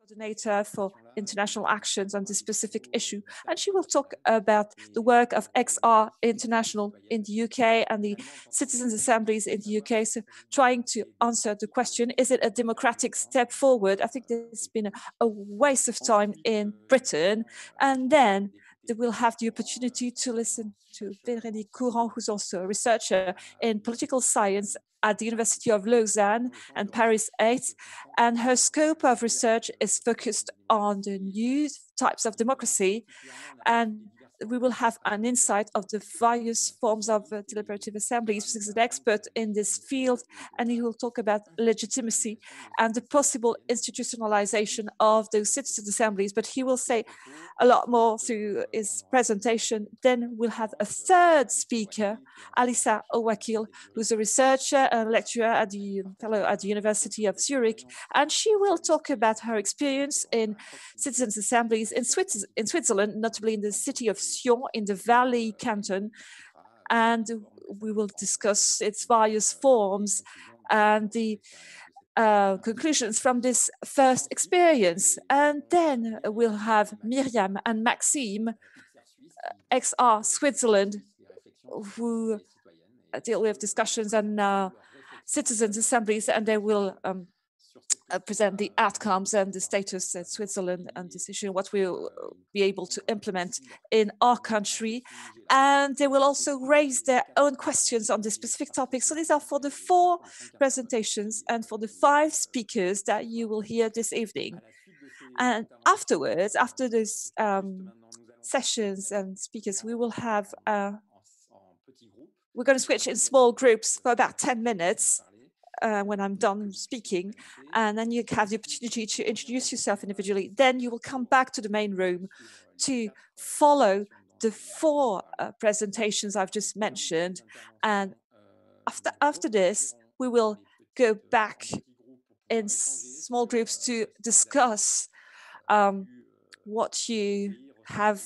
coordinator for international actions on this specific issue. And she will talk about the work of XR International in the UK and the citizens' assemblies in the UK. So trying to answer the question, is it a democratic step forward? I think there's been a waste of time in Britain. And then they will have the opportunity to listen to Véronique Courant, who's also a researcher in political science at the University of Lausanne and Paris 8. And her scope of research is focused on the new types of democracy. And we will have an insight of the various forms of deliberative assemblies. He's an expert in this field, and he will talk about legitimacy and the possible institutionalization of those citizen assemblies. But he will say a lot more through his presentation. Then we'll have a third speaker, Alissa Owakil, who's a researcher and lecturer at the fellow at the University of Zurich, and she will talk about her experience in citizens' assemblies in Switzerland, notably in the city of Sion in the Valais canton, and we will discuss its various forms and the conclusions from this first experience. And then we'll have Miriam and Maxime, XR Switzerland, who deal with discussions and citizens' assemblies, and they will present the outcomes and the status in Switzerland and this issue, what we'll be able to implement in our country. And they will also raise their own questions on this specific topic. So these are for the 4 presentations and for the 5 speakers that you will hear this evening. And afterwards, after those sessions and speakers, we will have, we're going to switch in small groups for about 10 minutes. When I'm done speaking, and then you have the opportunity to introduce yourself individually. Then you will come back to the main room to follow the 4 presentations I've just mentioned. And after this, we will go back in small groups to discuss what you have,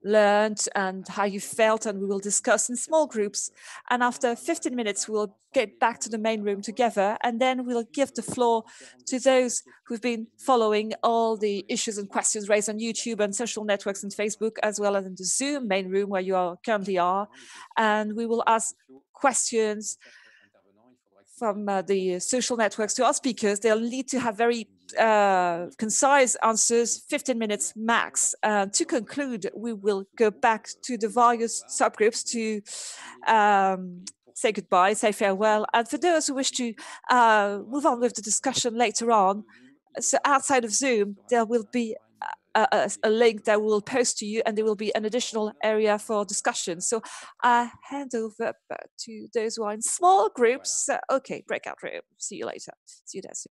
learned and how you felt, and we will discuss in small groups. And after 15 minutes, we'll get back to the main room together, and then we'll give the floor to those who've been following all the issues and questions raised on YouTube and social networks and Facebook, as well as in the Zoom main room where you currently are. And we will ask questions from the social networks to our speakers. They'll need to have very concise answers, 15 minutes max. To conclude, we will go back to the various subgroups to say goodbye, say farewell. And for those who wish to move on with the discussion later on, so outside of Zoom, there will be a link that we'll post to you, and there will be an additional area for discussion. So I hand over to those who are in small groups. Okay, breakout room. See you later. See you there soon.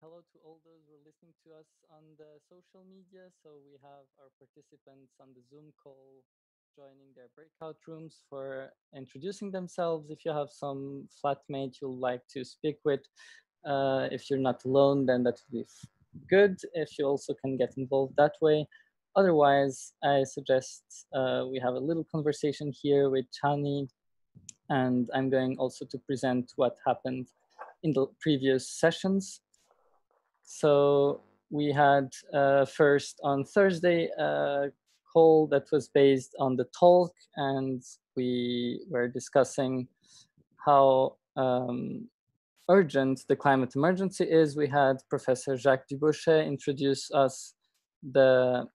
Hello to all those who are listening to us on the social media. So we have our participants on the Zoom call joining their breakout rooms for introducing themselves. If you have some flatmate you'd like to speak with, if you're not alone, then that would be good. If you also can get involved that way. Otherwise, I suggest we have a little conversation here with Chani, and I'm going also to present what happened in the previous sessions. So we had first on Thursday a call that was based on the talk, and we were discussing how urgent the climate emergency is. We had Professor Jacques Dubochet introduce us the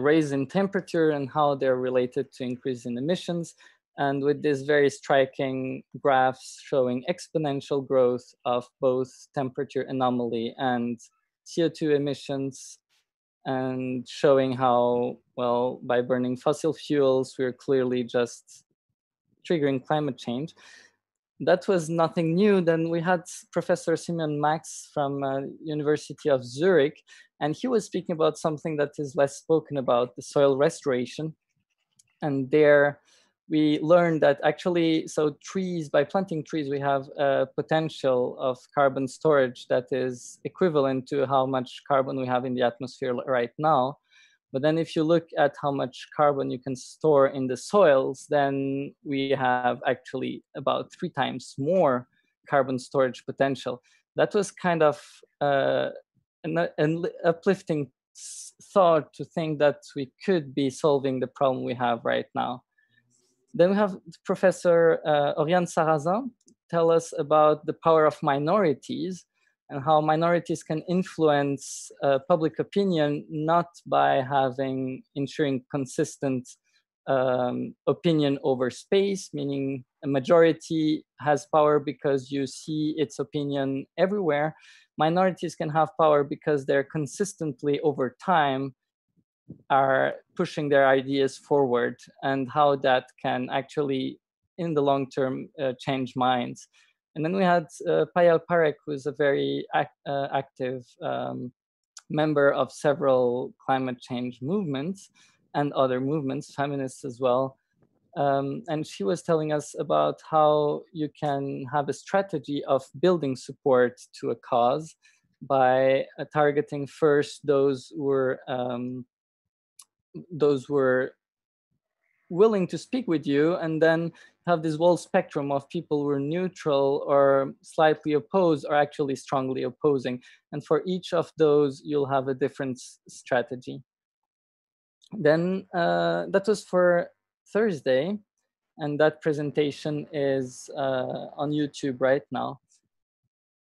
rise in temperature and how they're related to increase in emissions. And with these very striking graphs showing exponential growth of both temperature anomaly and CO2 emissions, and showing how, well, by burning fossil fuels, we're clearly just triggering climate change. That was nothing new. Then we had Professor Simeon Max from University of Zurich, and he was speaking about something that is less spoken about, the soil restoration. And there, we learned that actually, so trees, by planting trees, we have a potential of carbon storage that is equivalent to how much carbon we have in the atmosphere right now. But then if you look at how much carbon you can store in the soils, then we have actually about 3 times more carbon storage potential. That was kind of an uplifting thought to think that we could be solving the problem we have right now. Then we have Professor Oriane Sarrazin tell us about the power of minorities and how minorities can influence public opinion, not by ensuring consistent opinion over space, meaning a majority has power because you see its opinion everywhere. Minorities can have power because they're consistently over time are pushing their ideas forward, and how that can actually in the long term change minds. And then we had Payal Parekh, who's a very active member of several climate change movements and other movements, feminists as well. And she was telling us about how you can have a strategy of building support to a cause by targeting first those who were willing to speak with you, and then have this whole spectrum of people who are neutral or slightly opposed or actually strongly opposing. And for each of those, you'll have a different strategy. Then that was for Thursday, and that presentation is on YouTube right now.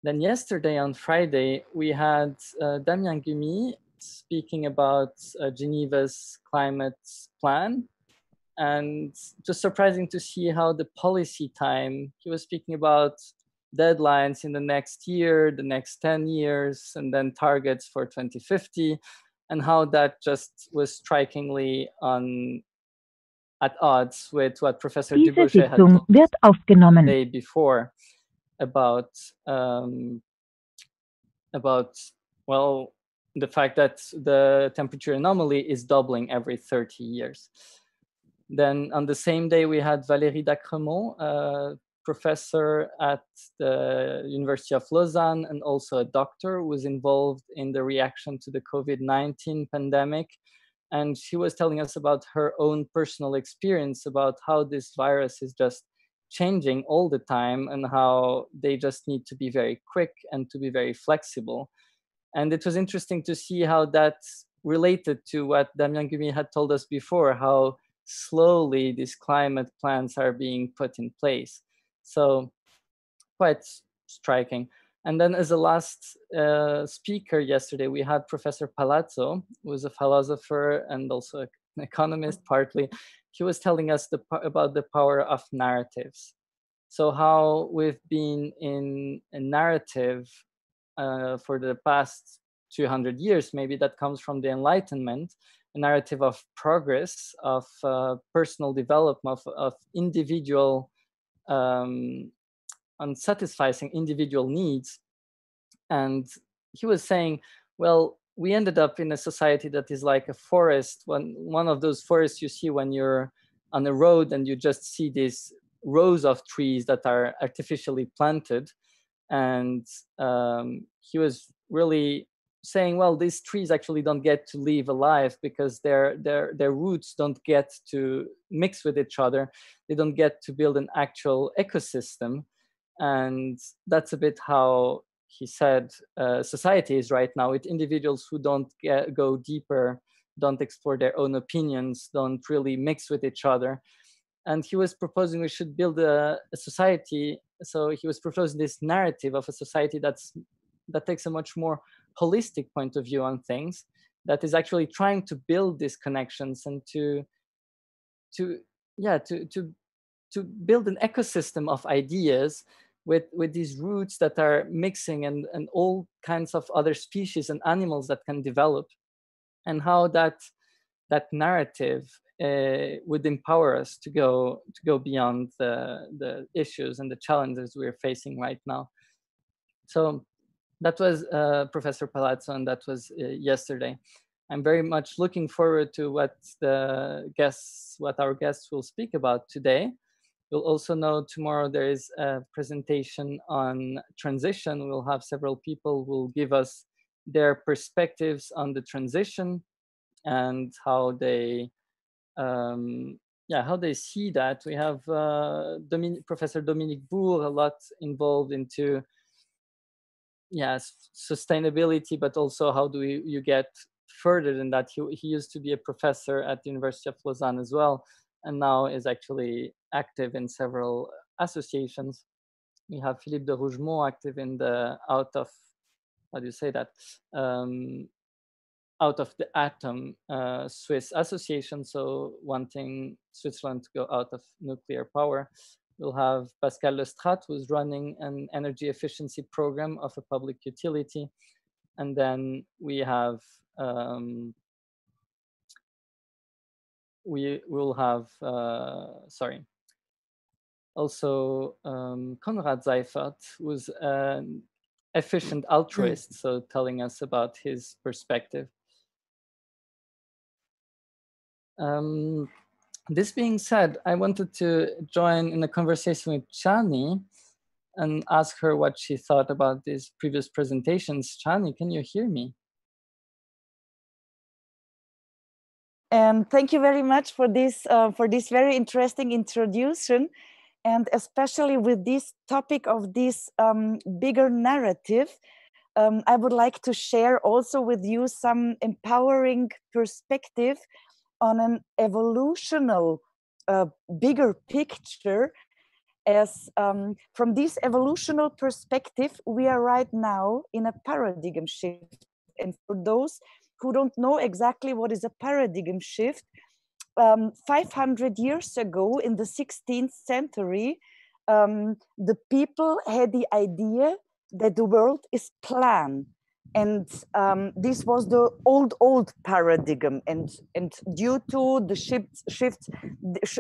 Then yesterday on Friday, we had Damien Gumi speaking about Geneva's climate plan. And just surprising to see how the policy time, he was speaking about deadlines in the next year, the next 10 years, and then targets for 2050, and how that just was strikingly at odds with what Professor Dubochet had told us the day before about well, the fact that the temperature anomaly is doubling every 30 years. Then on the same day, we had Valérie Dacremont, a professor at the University of Lausanne and also a doctor who was involved in the reaction to the COVID-19 pandemic. And she was telling us about her own personal experience about how this virus is just changing all the time and how they just need to be very quick and to be very flexible. And it was interesting to see how that's related to what Damien Gumi had told us before, how slowly these climate plans are being put in place. So quite striking. And then as a last speaker yesterday, we had Professor Palazzo, who is a philosopher and also an economist partly. He was telling us about the power of narratives. So how we've been in a narrative for the past 200 years, maybe that comes from the Enlightenment, a narrative of progress, of personal development, of individual, unsatisfying individual needs. And he was saying, well, we ended up in a society that is like a forest, one of those forests you see when you're on a road and you just see these rows of trees that are artificially planted. And he was really saying, well, these trees actually don't get to live alive because their roots don't get to mix with each other. They don't get to build an actual ecosystem. And that's a bit how he said society is right now, with individuals who don't go deeper, don't explore their own opinions, don't really mix with each other. And he was proposing we should build a society. So he was proposing this narrative of a society that takes a much more holistic point of view on things, that is actually trying to build these connections and to build an ecosystem of ideas with these roots that are mixing and all kinds of other species and animals that can develop, and how that narrative would empower us to go beyond the issues and the challenges we're facing right now. So that was Professor Palazzo, and that was yesterday. I'm very much looking forward to what our guests will speak about today. You'll also know tomorrow there is a presentation on transition. We'll have several people who will give us their perspectives on the transition and how they how they see that. We have Professor Dominique Bourg, a lot involved into sustainability, but also how do you get further than that. He used to be a professor at the University of Lausanne as well, and now is actually active in several associations. We have Philippe de Rougemont active in the out of the atom Swiss association, so wanting Switzerland to go out of nuclear power. We'll have Pascal Lestrade, who's running an energy efficiency program of a public utility. And then we have, also Konrad Seifert, who's an efficient altruist, so telling us about his perspective. This being said, I wanted to join in a conversation with Chani and ask her what she thought about these previous presentations. Chani, can you hear me? And thank you very much for this very interesting introduction, and especially with this topic of this bigger narrative. I would like to share also with you some empowering perspective on an evolutional bigger picture, as from this evolutional perspective, we are right now in a paradigm shift. And for those who don't know exactly what is a paradigm shift, 500 years ago in the 16th century, the people had the idea that the world is plan. And this was the old paradigm, and due to the shifts,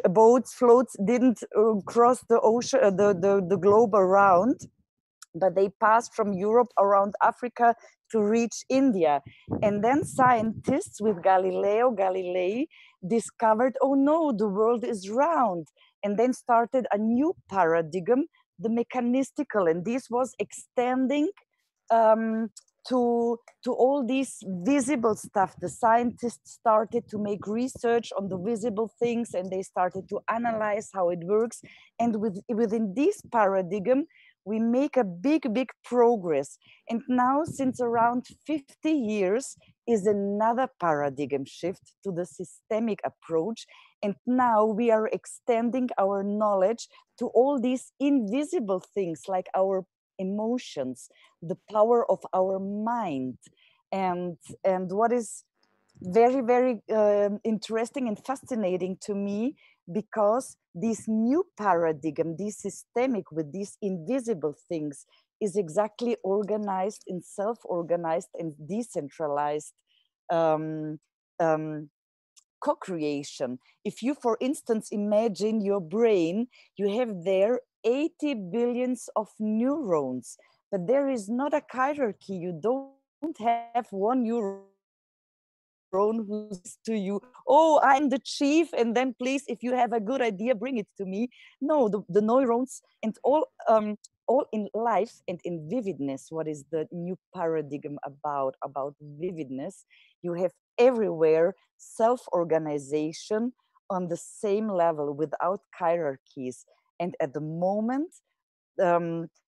boats, floats didn't cross the ocean, the globe around, but they passed from Europe around Africa to reach India. And then scientists with Galileo Galilei discovered, oh no, the world is round, and then started a new paradigm, the mechanistical, and this was extending to all this visible stuff. The scientists started to make research on the visible things, and they started to analyze how it works. And within this paradigm, we make a big progress. And now, since around 50 years, is another paradigm shift to the systemic approach. And now we are extending our knowledge to all these invisible things, like our emotions, the power of our mind. And what is very interesting and fascinating to me, because this new paradigm, this systemic with these invisible things, is exactly organized and self-organized and decentralized co-creation. If you, for instance, imagine your brain, you have there 80 billions of neurons, but there is not a hierarchy. You don't have one neuron who's to you, oh, I'm the chief, and then please, if you have a good idea, bring it to me. No, the neurons and all in life and in vividness. What is the new paradigm about vividness? You have everywhere self-organization on the same level without hierarchies. And at the moment,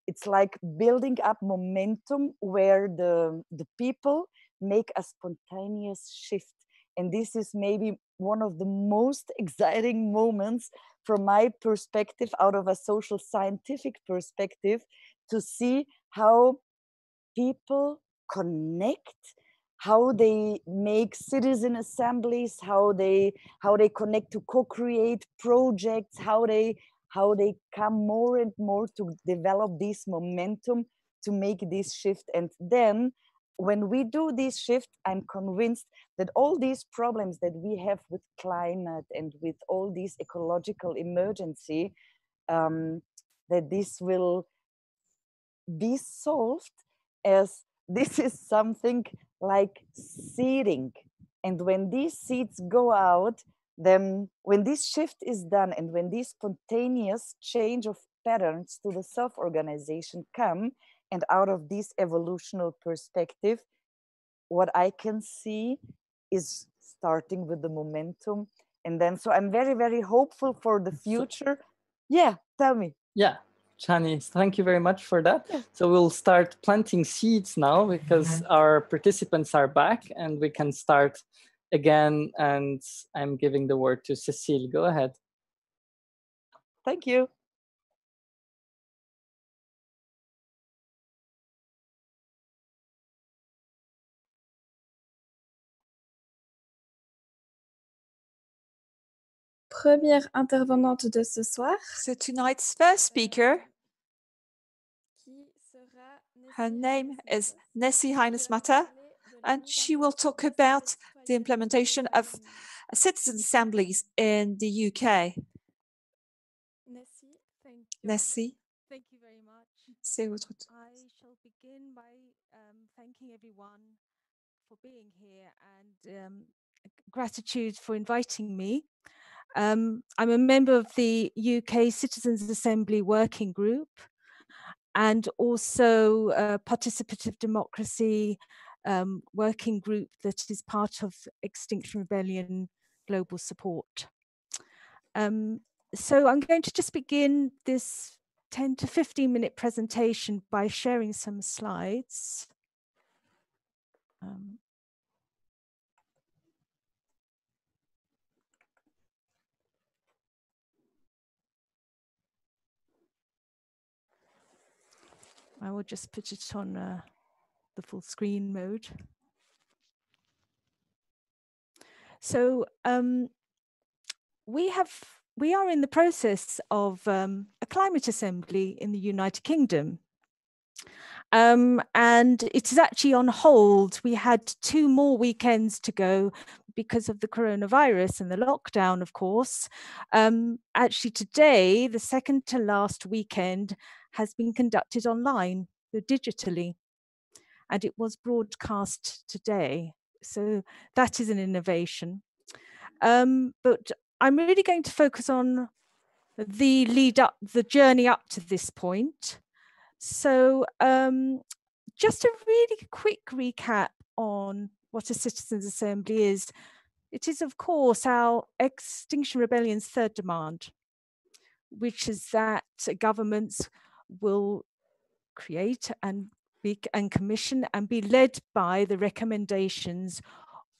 it's like building up momentum where the people make a spontaneous shift. And this is maybe one of the most exciting moments from my perspective, out of a social scientific perspective, to see how people connect, how they make citizen assemblies, how they connect to co-create projects, how they come more and more to develop this momentum to make this shift. And then when we do this shift, I'm convinced that all these problems that we have with climate and with all these ecological emergency, that this will be solved, as this is something like seeding. And when these seeds go out, then when this shift is done and when this spontaneous change of patterns to the self-organization come, and out of this evolutional perspective, what I can see is starting with the momentum. And then, so I'm very, very hopeful for the future. Yeah, tell me. Yeah, Chani, thank you very much for that. Yeah. So we'll start planting seeds now because our participants are back and we can start again. And I'm giving the word to Cécile. Go ahead. Thank you. Première intervenante de ce soir. So tonight's first speaker, her name is Nessie Heinesmatter, and she will talk about the implementation of citizen assemblies in the UK. Nessie, thank you very much. c'est votre tour. I shall begin by thanking everyone for being here and gratitude for inviting me. I'm a member of the UK Citizens Assembly Working Group and also a participative democracy working group that is part of Extinction Rebellion Global Support. So I'm going to just begin this 10 to 15 minute presentation by sharing some slides. I will just put it on the full screen mode. So we are in the process of a climate assembly in the United Kingdom. And it is actually on hold. We had 2 more weekends to go because of the coronavirus and the lockdown, of course. Actually today, the second to last weekend has been conducted online, digitally, and it was broadcast today. So that is an innovation. But I'm really going to focus on the lead up, the journey up to this point. So just a really quick recap on what a citizens' assembly is. It is, of course, our Extinction Rebellion's third demand, which is that governments will create and commission and be led by the recommendations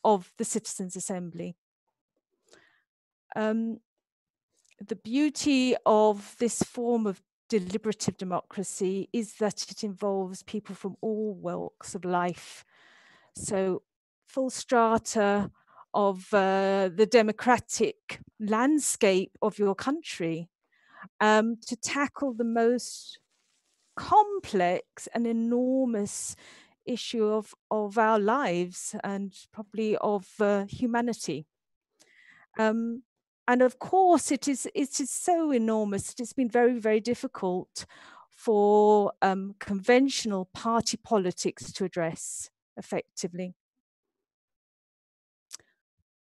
of the Citizens' Assembly. The beauty of this form of deliberative democracy is that it involves people from all walks of life. So full strata of the democratic landscape of your country to tackle the most complex and enormous issue of our lives and probably of humanity. And of course, it is so enormous. It's been very, very difficult for conventional party politics to address effectively.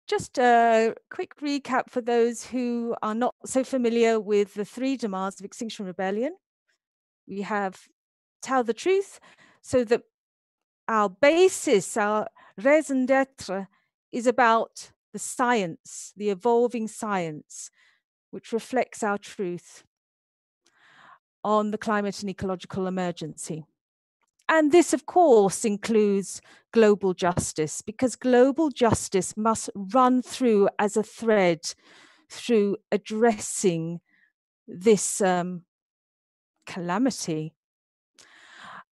Just a quick recap for those who are not so familiar with the 3 demands of Extinction Rebellion. We have tell the truth, so that our basis, our raison d'etre, is about the science, the evolving science, which reflects our truth on the climate and ecological emergency. And this, of course, includes global justice, because global justice must run through as a thread through addressing this calamity.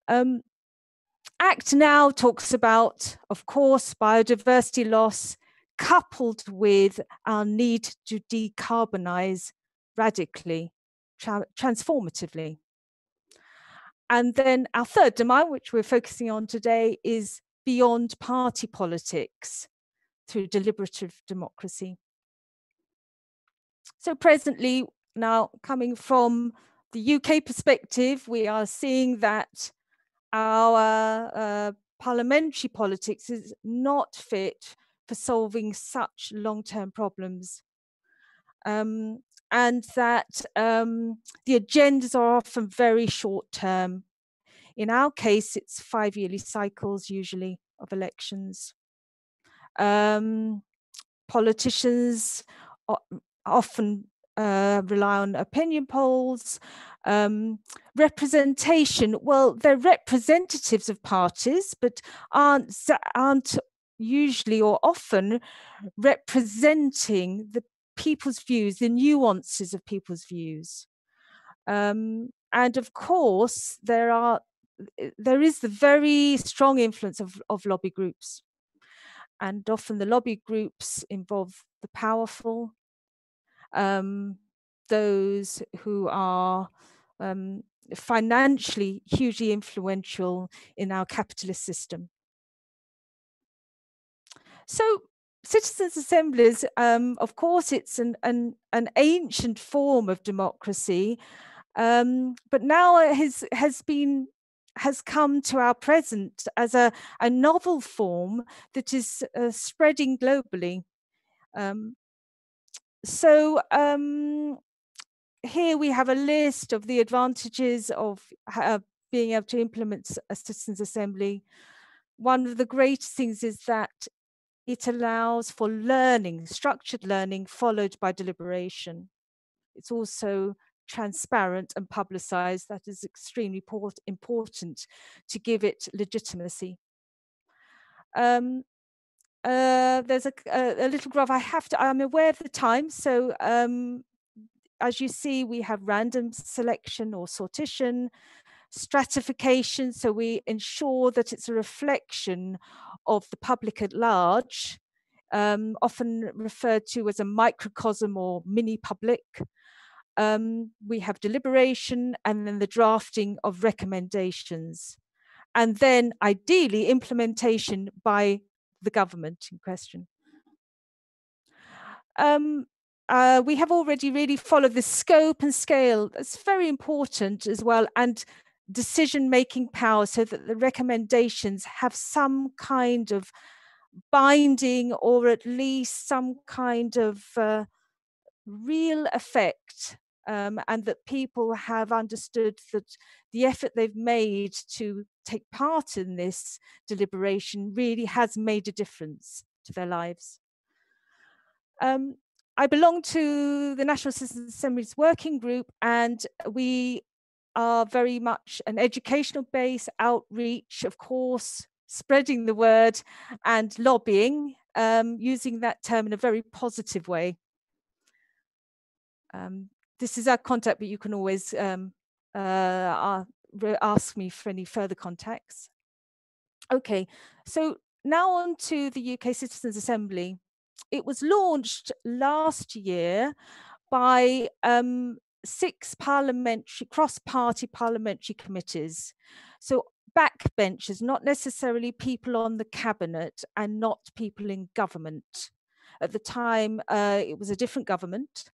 ACT Now talks about, of course, biodiversity loss coupled with our need to decarbonize radically, transformatively. And then our third demand, which we're focusing on today, is beyond party politics through deliberative democracy. So presently, now coming from the UK perspective, we are seeing that our parliamentary politics is not fit for solving such long-term problems. And that the agendas are often very short-term. In our case, it's 5-yearly cycles usually of elections. Politicians often rely on opinion polls. Representation, well, they're representatives of parties, but aren't usually or often representing the people's views, the nuances of people's views. And of course, there is the very strong influence of lobby groups. And often the lobby groups involve the powerful, those who are financially hugely influential in our capitalist system. So citizens' assemblies, of course, it's an ancient form of democracy, but now it has come to our present as a novel form that is spreading globally. Here we have a list of the advantages of being able to implement a citizens' assembly. One of the greatest things is that it allows for learning, structured learning, followed by deliberation. It's also transparent and publicized. That is extremely important to give it legitimacy. There's a little graph. I'm aware of the time. So as you see, we have random selection or sortition, stratification. So we ensure that it's a reflection of the public at large, often referred to as a microcosm or mini public. We have deliberation and then the drafting of recommendations. And then ideally implementation by the government in question. We have already really followed the scope and scale. That's very important as well. And decision-making power, so that the recommendations have some kind of binding or at least some kind of real effect, and that people have understood that the effort they've made to take part in this deliberation really has made a difference to their lives. I belong to the National Citizens Assemblies Working Group, and we are very much an educational base, outreach, of course, spreading the word and lobbying, using that term in a very positive way. This is our contact, but you can always ask me for any further contacts. Okay, so now on to the UK Citizens Assembly. It was launched last year by 6 cross-party parliamentary committees. So backbenchers, not necessarily people on the cabinet and not people in government. At the time, it was a different government.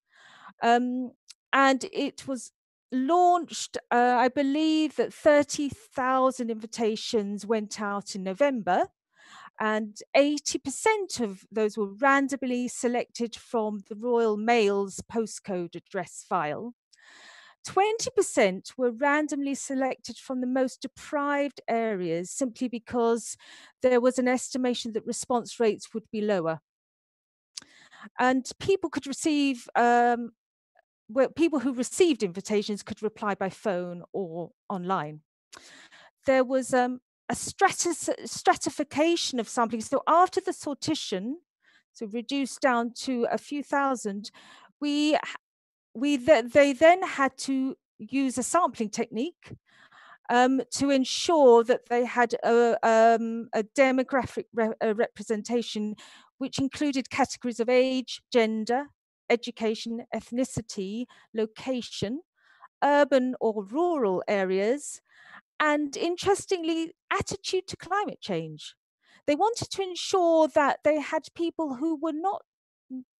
And it was launched, I believe that 30,000 invitations went out in November, and 80% of those were randomly selected from the Royal Mail's postcode address file. 20% were randomly selected from the most deprived areas, simply because there was an estimation that response rates would be lower. And people could receive, people who received invitations could reply by phone or online. There was a stratification of sampling. So after the sortition, so reduced down to a few thousand, they then had to use a sampling technique to ensure that they had a demographic representation, which included categories of age, gender, education, ethnicity, location, urban or rural areas, and interestingly, attitude to climate change. They wanted to ensure that they had people who were not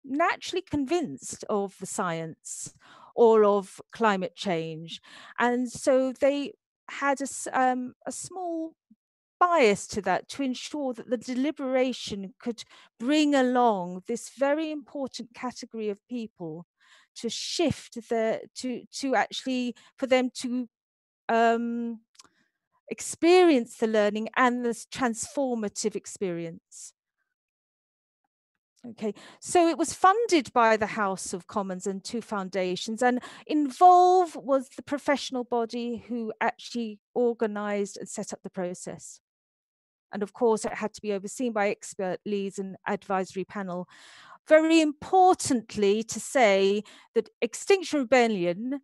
naturally convinced of the science or of climate change. And so they had a small bias to that to ensure that the deliberation could bring along this very important category of people to shift to actually for them to experience the learning and this transformative experience. Okay, so it was funded by the House of Commons and 2 foundations, and Involve was the professional body who actually organized and set up the process. And of course, it had to be overseen by expert leads and advisory panel. Very importantly to say that Extinction Rebellion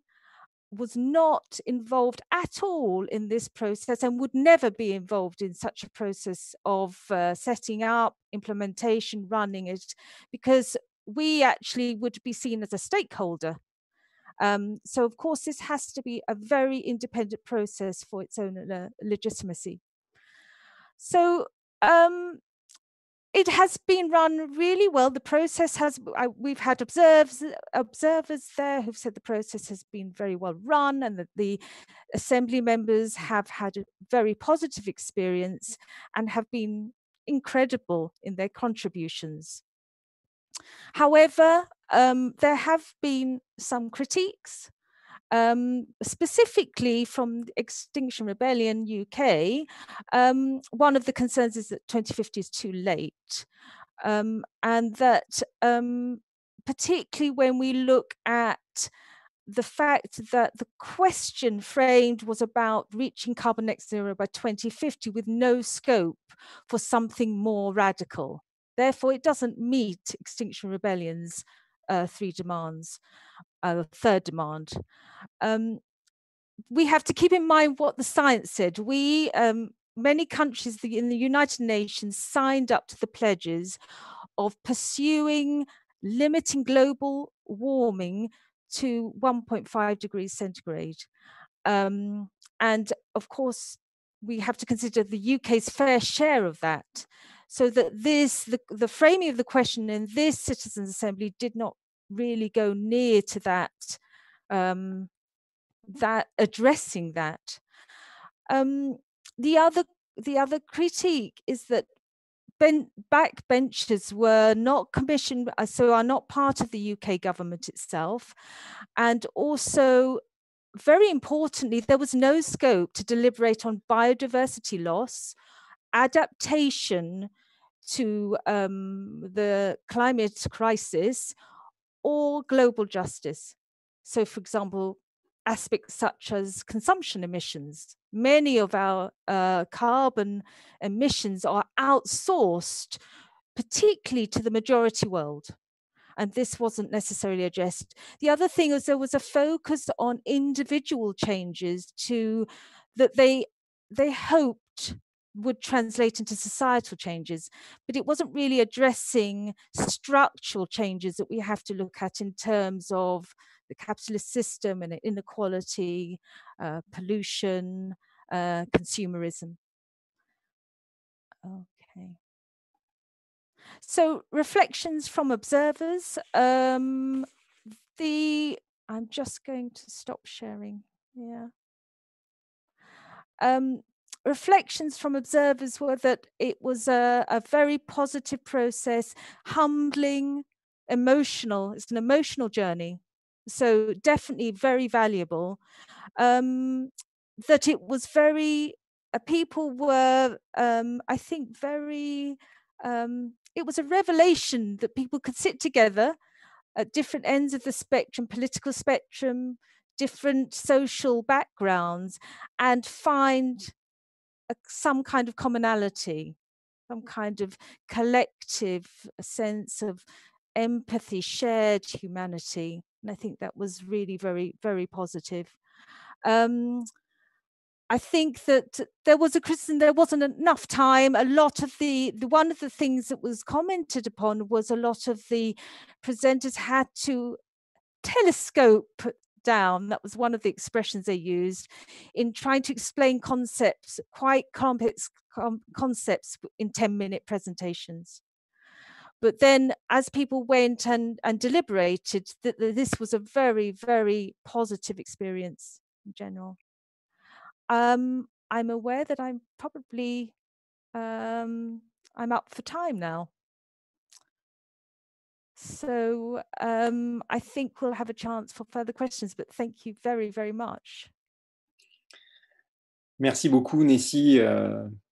was not involved at all in this process and would never be involved in such a process of setting up, implementation, running it, because we actually would be seen as a stakeholder. So of course, this has to be a very independent process for its own legitimacy. So it has been run really well. The process has, we've had observers there who've said the process has been very well run and that the assembly members have had a very positive experience and have been incredible in their contributions. However, there have been some critiques, specifically from Extinction Rebellion UK. One of the concerns is that 2050 is too late, and that particularly when we look at the fact that the question framed was about reaching carbon net zero by 2050 with no scope for something more radical. Therefore, it doesn't meet Extinction Rebellion's 3 demands, third demand. We have to keep in mind what the science said. Many countries in the United Nations signed up to the pledges of pursuing limiting global warming to 1.5 degrees centigrade. And of course, we have to consider the UK's fair share of that. So that the framing of the question in this Citizens' Assembly did not really go near to that, addressing that. The other critique is that backbenchers were not commissioned, so are not part of the UK government itself. And also, very importantly, there was no scope to deliberate on biodiversity loss, adaptation to the climate crisis, or global justice. So, for example, aspects such as consumption emissions. Many of our carbon emissions are outsourced, particularly to the majority world. And this wasn't necessarily addressed. The other thing is there was a focus on individual changes that they hoped would translate into societal changes, but it wasn't really addressing structural changes that we have to look at in terms of the capitalist system and inequality, pollution, consumerism. Okay. So reflections from observers. I'm just going to stop sharing. Yeah. Reflections from observers were that it was a very positive process, humbling, emotional. It's an emotional journey. So definitely very valuable. That it was very, people were, I think, very, it was a revelation that people could sit together at different ends of the spectrum, political spectrum, different social backgrounds, and find some kind of commonality, some kind of collective sense of empathy, shared humanity. And I think that was really very, very positive. I think that there was a criticism, there wasn't enough time. A lot of one of the things that was commented upon was a lot of the presenters had to telescope down. That was one of the expressions they used in trying to explain concepts, quite complex concepts in 10-minute presentations. But then as people went and deliberated, this was a very, very positive experience in general. I'm aware that I'm probably I'm up for time now. So I think we'll have a chance for further questions, but thank you very, very much. Merci beaucoup, Nessie.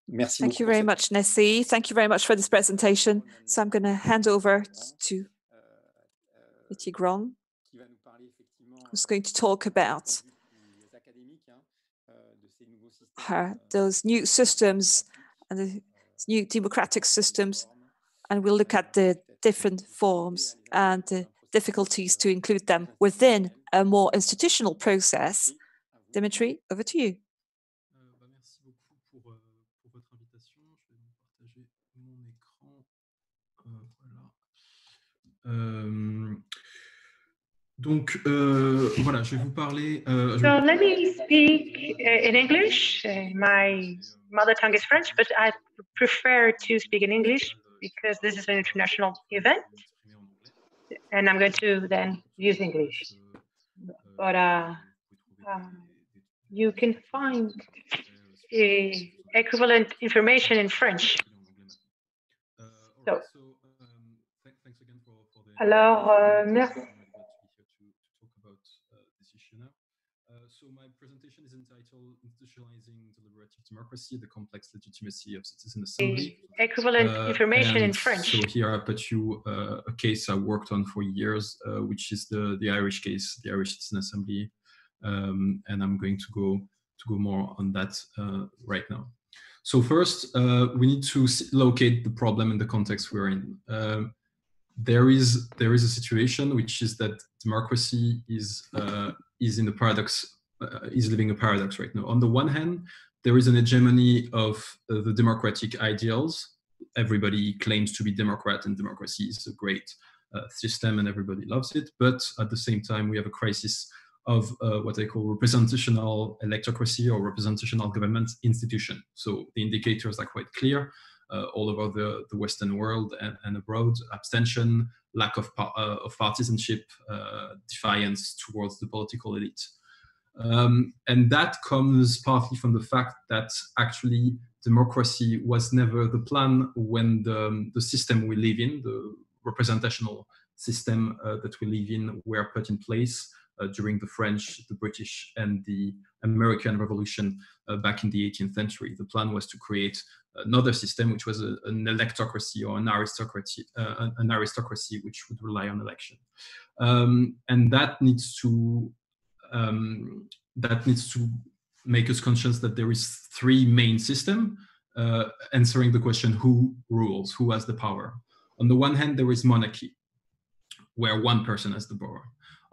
Merci Thank you very much, Nessie. Thank you very much for this presentation. So I'm going to hand over to Etienne Grand, who's going to talk about those new systems and the new democratic systems, and we'll look at the different forms and the difficulties to include them within a more institutional process. Dimitri, over to you. Donc, voilà, je vais vous parler. So let me speak in English. My mother tongue is French, but I prefer to speak in English because this is an international event, and I'm going to then use English. But you can find equivalent information in French. So, alors, merci. So my presentation is entitled Institutionalizing Deliberative Democracy, the Complex Legitimacy of Citizen Assembly. Equivalent information in French. So here I put you a case I worked on for years, which is the Irish case, the Irish Citizen Assembly. And I'm going to go more on that right now. So first, we need to locate the problem in the context we're in. There is a situation which is that democracy is in a paradox, is living a paradox right now. On the one hand, there is an hegemony of the democratic ideals. Everybody claims to be Democrat, and democracy is a great system, and everybody loves it. But at the same time, we have a crisis of what I call representational electocracy or representational government institution. So the indicators are quite clear. All over the Western world and abroad: abstention, lack of partisanship, defiance towards the political elite. And that comes partly from the fact that actually democracy was never the plan when the system we live in, the representational system that we live in, were put in place during the French, the British, and the American Revolution back in the 18th century. The plan was to create another system, which was an electocracy or an aristocracy which would rely on election, and that needs to make us conscious that there is three main systems answering the question: who rules, who has the power? On the one hand, there is monarchy, where one person has the power.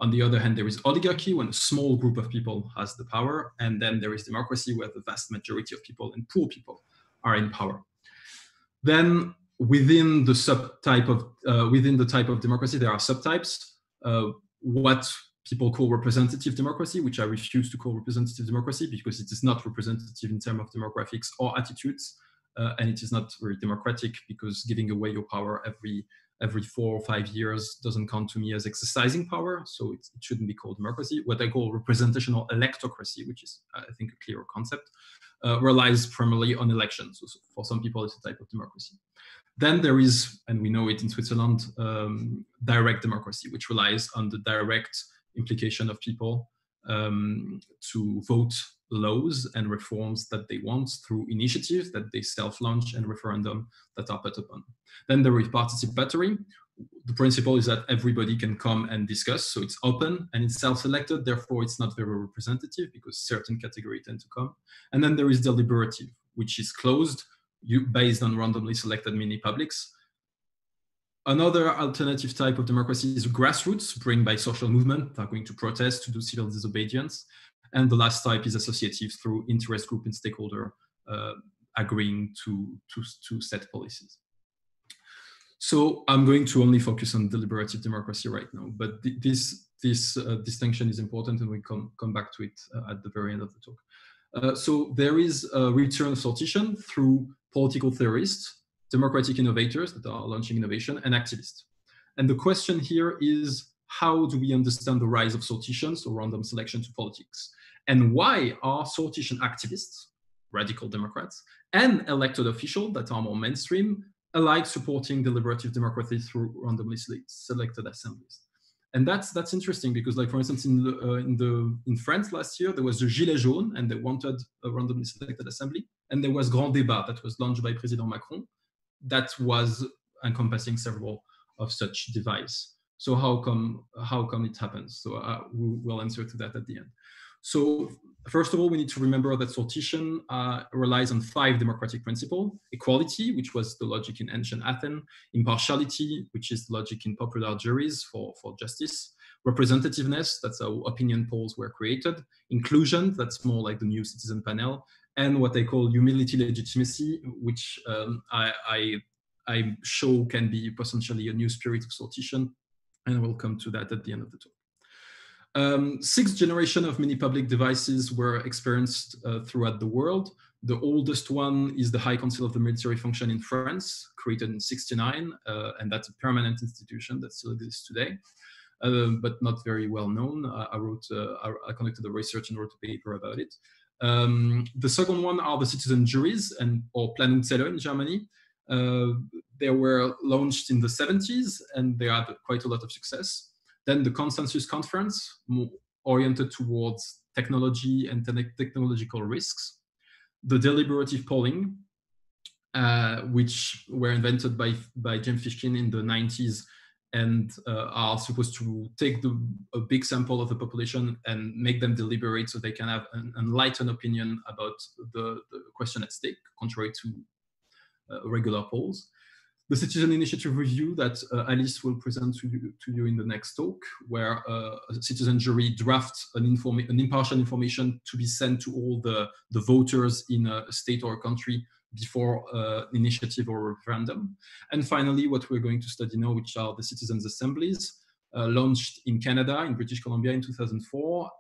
On the other hand, there is oligarchy, when a small group of people has the power, and then there is democracy, where the vast majority of people and poor people are in power. Then within the type of democracy, there are subtypes. What people call representative democracy, which I refuse to call representative democracy because it is not representative in terms of demographics or attitudes, and it is not very democratic because giving away your power every 4 or 5 years doesn't count to me as exercising power, so it shouldn't be called democracy. What I call representational electocracy, which is, I think, a clearer concept, relies primarily on elections. So for some people, it's a type of democracy. Then there is, and we know it in Switzerland, direct democracy, which relies on the direct implication of people to vote laws and reforms that they want through initiatives that they self-launch and referendum that are put upon. Then there is participatory. The principle is that everybody can come and discuss, so it's open and it's self-selected, therefore it's not very representative because certain categories tend to come. And then there is deliberative, which is closed, based on randomly selected mini-publics. Another alternative type of democracy is grassroots, bring by social movement that are going to protest, to do civil disobedience. And the last type is associative, through interest group and stakeholder agreeing to set policies. So I'm going to only focus on deliberative democracy right now, but this distinction is important, and we come back to it at the very end of the talk. So there is a return of sortition through political theorists, democratic innovators that are launching innovation, and activists. And the question here is, how do we understand the rise of sortition, so random selection, to politics? And why are sortition activists, radical Democrats, and elected officials that are more mainstream, alike supporting deliberative democracy through randomly selected assemblies. And that's interesting because, like, for instance, in France last year, there was the Gilets jaunes, and they wanted a randomly selected assembly. And there was Grand Débat that was launched by President Macron that was encompassing several of such devices. So how come it happens? So we'll answer to that at the end. So first of all, we need to remember that sortition relies on 5 democratic principles: equality, which was the logic in ancient Athens; impartiality, which is the logic in popular juries for justice; representativeness, that's how opinion polls were created; inclusion, that's more like the new citizen panel; and what they call humility legitimacy, which I show can be potentially a new spirit of sortition, and we'll come to that at the end of the talk. 6th generation of mini-public devices were experienced throughout the world. The oldest one is the High Council of the Military Function in France, created in '69, and that's a permanent institution that still exists today, but not very well known. I conducted a research and wrote a paper about it. The second one are the citizen juries, or Planungzelle in Germany. They were launched in the 70s, and they had quite a lot of success. Then the consensus conference, more oriented towards technology and technological risks. The deliberative polling, which were invented by James Fishkin in the 90s, and are supposed to take a big sample of the population and make them deliberate so they can have an enlightened opinion about the question at stake, contrary to regular polls. The Citizen Initiative Review that Alice will present to you in the next talk, where a citizen jury drafts an impartial information to be sent to all the voters in a state or a country before initiative or referendum. And finally, what we're going to study now, which are the citizens' assemblies, launched in Canada, in British Columbia in 2004,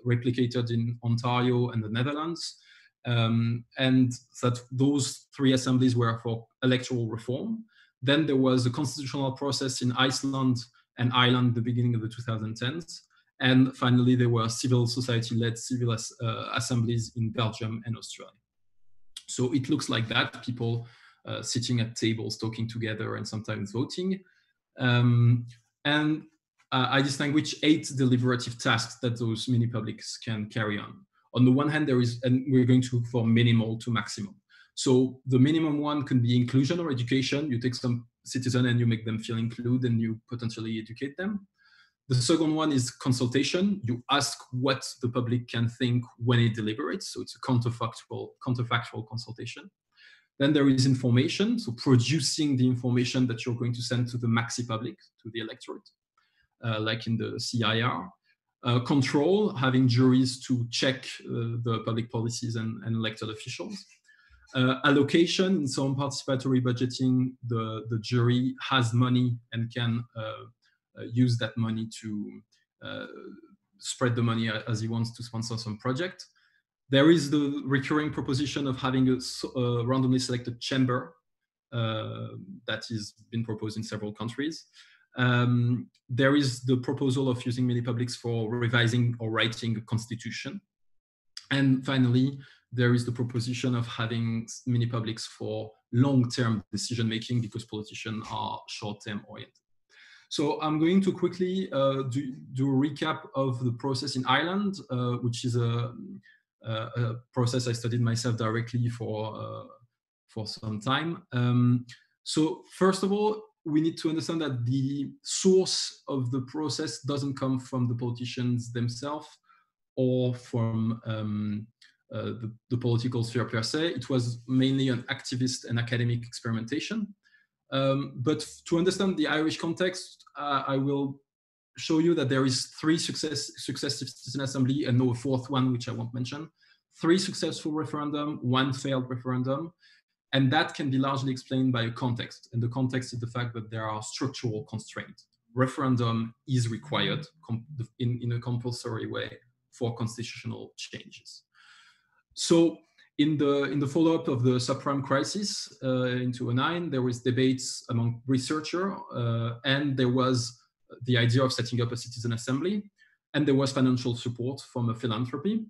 replicated in Ontario and the Netherlands. And that those 3 assemblies were for electoral reform. Then there was a constitutional process in Iceland and Ireland at the beginning of the 2010s. And finally, there were civil society-led civil assemblies in Belgium and Australia. So it looks like that, people sitting at tables, talking together, and sometimes voting. I distinguish 8 deliberative tasks that those mini-publics can carry on. On the one hand, there is, and we're going to look for minimal to maximum. So the minimum one can be inclusion or education. You take some citizen and you make them feel included and you potentially educate them. The second one is consultation. You ask what the public can think when it deliberates. So it's a counterfactual consultation. Then there is information. So producing the information that you're going to send to the maxi public, to the electorate, like in the CIR. Control, having juries to check the public policies and elected officials. Allocation, in some participatory budgeting, the jury has money and can use that money to spread the money as he wants to sponsor some project. There is the recurring proposition of having a randomly selected chamber that has been proposed in several countries. There is the proposal of using mini-publics for revising or writing a constitution. And finally, there is the proposition of having mini-publics for long-term decision-making because politicians are short-term oriented. So I'm going to quickly do a recap of the process in Ireland, which is a process I studied myself directly for some time. So first of all, we need to understand that the source of the process doesn't come from the politicians themselves or from the political sphere per se. It was mainly an activist and academic experimentation. But to understand the Irish context, I will show you that there is 3 successive citizen assembly and no 4th one, which I won't mention. 3 successful referendum, 1 failed referendum. And that can be largely explained by a context. And the context is the fact that there are structural constraints. Referendum is required in a compulsory way for constitutional changes. So in the follow-up of the subprime crisis in 2009, there was debates among researchers, and there was the idea of setting up a citizen assembly, and there was financial support from a philanthropy.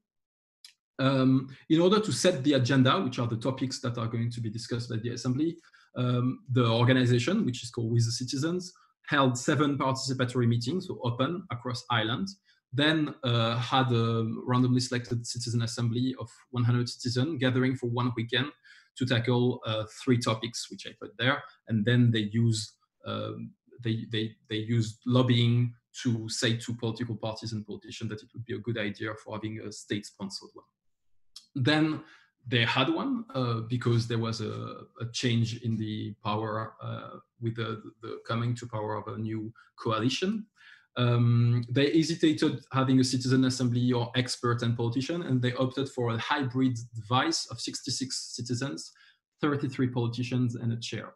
In order to set the agenda, which are the topics that are going to be discussed at the Assembly, the organization, which is called With the Citizens, held 7 participatory meetings, so open across Ireland, then had a randomly selected citizen assembly of 100 citizens gathering for 1 weekend to tackle 3 topics, which I put there, and then they use they used lobbying to say to political parties and politicians that it would be a good idea for having a state-sponsored one. Then they had one because there was a change in the power with the coming to power of a new coalition. They hesitated having a citizen assembly or expert and politician, and they opted for a hybrid device of 66 citizens, 33 politicians, and a chair.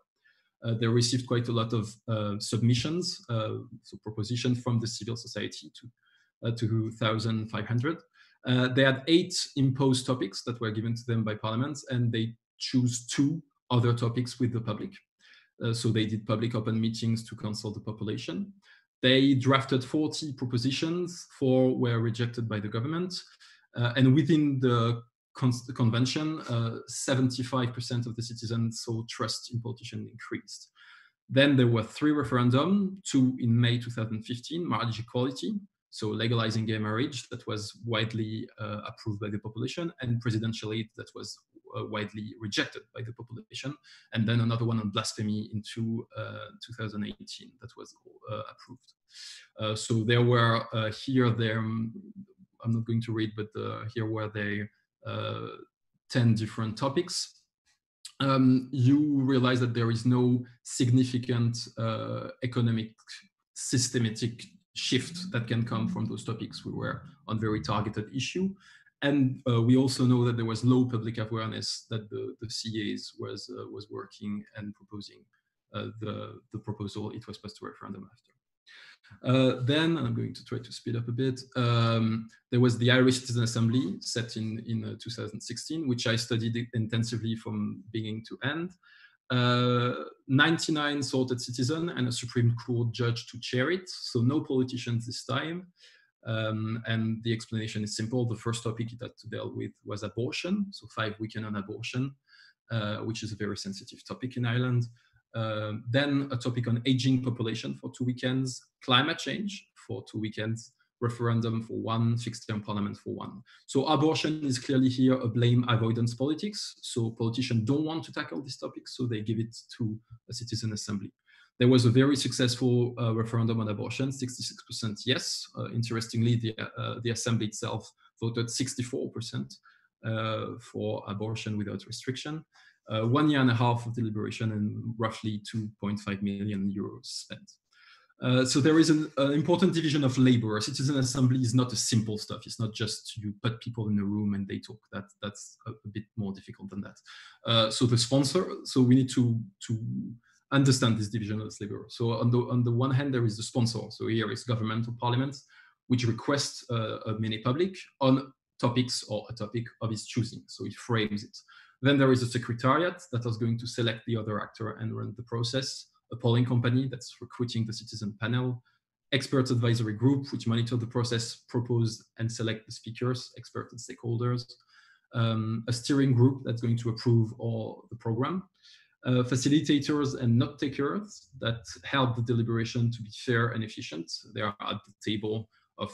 They received quite a lot of submissions, so propositions from the civil society to 2,500. They had 8 imposed topics that were given to them by parliaments, and they chose 2 other topics with the public. So they did public open meetings to consult the population. They drafted 40 propositions, 4 were rejected by the government. And within the convention, 75% of the citizens saw trust in politicians increased. Then there were 3 referendums, 2 in May 2015, marriage equality, so legalizing gay marriage, that was widely approved by the population, and presidential aid that was widely rejected by the population, and then another one on blasphemy in 2018 that was approved. So there were I'm not going to read, but here were the 10 different topics. You realize that there is no significant economic systematic shift that can come from those topics. We were on very targeted issue. And we also know that there was low public awareness that the CAs was working and proposing the proposal it was passed to referendum after. Then, and I'm going to try to speed up a bit, there was the Irish Citizen Assembly set in 2016, which I studied intensively from beginning to end. 99 sorted citizens and a Supreme Court judge to chair it, so no politicians this time. And the explanation is simple. The first topic it had to deal with was abortion, so 5 weekends on abortion, which is a very sensitive topic in Ireland. Then a topic on aging population for 2 weekends, climate change for 2 weekends, referendum for 1, fixed term parliament for 1. So abortion is clearly here a blame avoidance politics. So politicians don't want to tackle this topic, so they give it to a citizen assembly. There was a very successful referendum on abortion, 66% yes. Interestingly, the assembly itself voted 64% for abortion without restriction. 1 year and a half of deliberation and roughly 2.5 million euros spent. So there is an important division of labor. A citizen assembly is not a simple stuff. It's not just you put people in a room and they talk. That's a bit more difficult than that. So the sponsor, so we need to understand this division of labor. So on the one hand, there is the sponsor. So here is governmental parliaments, which request a mini public on topics or a topic of its choosing. So it frames it. Then there is a secretariat that is going to select the other actor and run the process, a polling company that's recruiting the citizen panel, experts advisory group, which monitor the process, propose and select the speakers, experts and stakeholders, a steering group that's going to approve all the program, facilitators and note takers that help the deliberation to be fair and efficient. They are at the table of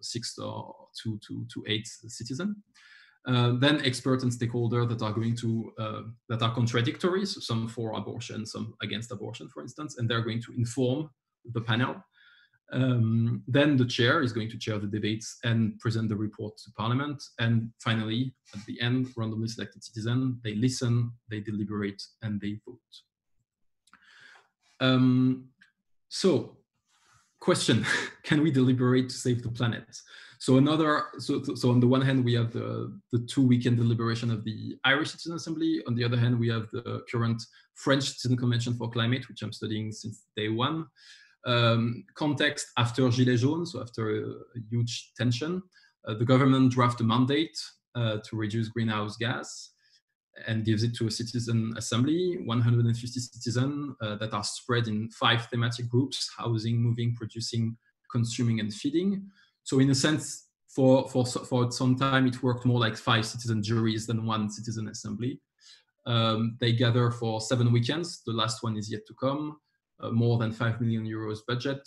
6 to 8 citizens. Then experts and stakeholders that are going to that are contradictory, so some for abortion, some against abortion, for instance, and they're going to inform the panel. Then the chair is going to chair the debates and present the report to Parliament. And finally, at the end, randomly selected citizens, they listen, they deliberate, and they vote. So, question: can we deliberate to save the planet? So so on the one hand, we have the 2 weekend deliberation of the Irish Citizen Assembly. On the other hand, we have the current French Citizen Convention for Climate, which I'm studying since day 1. Context after Gilets jaunes, so after a huge tension, the government drafted a mandate to reduce greenhouse gas and gives it to a citizen assembly, 150 citizens that are spread in 5 thematic groups: housing, moving, producing, consuming, and feeding. So in a sense, For some time, it worked more like 5 citizen juries than 1 citizen assembly. They gather for 7 weekends. The last one is yet to come. More than 5 million euros budget.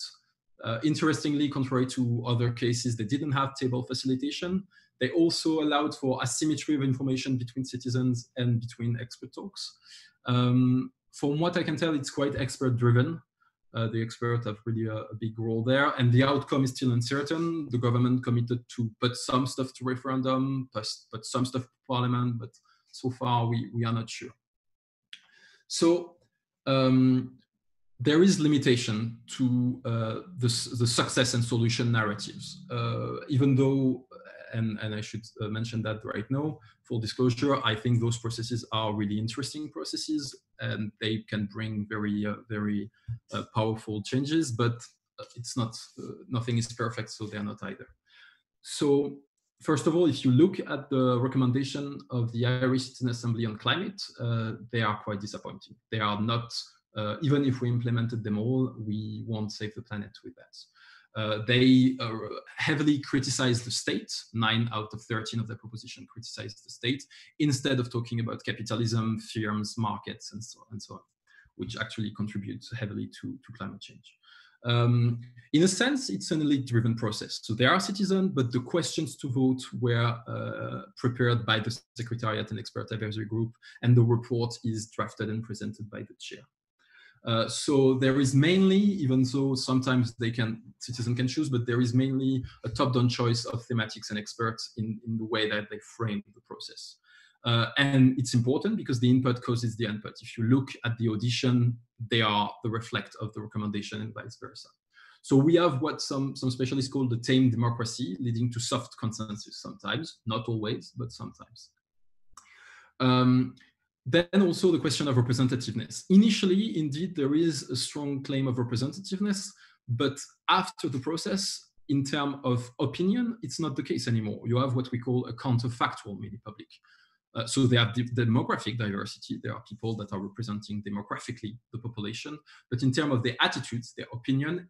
Interestingly, contrary to other cases, they didn't have table facilitation. They also allowed for asymmetry of information between citizens and between expert talks. From what I can tell, it's quite expert driven. The experts have really a big role there, and the outcome is still uncertain. The government committed to put some stuff to referendum, put some stuff to parliament, but so far we are not sure. So there is limitation to the success and solution narratives, even though, and I should mention that right now, full disclosure, I think those processes are really interesting processes and they can bring very, very powerful changes, but it's not, nothing is perfect, so they're not either. So first of all, if you look at the recommendation of the Irish Citizen Assembly on climate, they are quite disappointing. They are not, even if we implemented them all, we won't save the planet with that. They heavily criticize the state. 9 out of 13 of their proposition criticize the state, instead of talking about capitalism, firms, markets, and so on, which actually contributes heavily to climate change. In a sense, it's an elite-driven process. So there are citizens, but the questions to vote were prepared by the Secretariat and Expert Advisory Group, and the report is drafted and presented by the chair. So there is mainly, even though sometimes citizens can choose, but there is mainly a top-down choice of thematics and experts in the way that they frame the process. And it's important because the input causes the output. If you look at the audition, they are the reflect of the recommendation and vice versa. So we have what some specialists call the tame democracy, leading to soft consensus sometimes, not always, but sometimes. Then also the question of representativeness. Initially, indeed, there is a strong claim of representativeness, but after the process, in terms of opinion, it's not the case anymore. You have what we call a counterfactual mini-public. So they have demographic diversity. There are people that are representing demographically the population, but in terms of their attitudes, their opinion,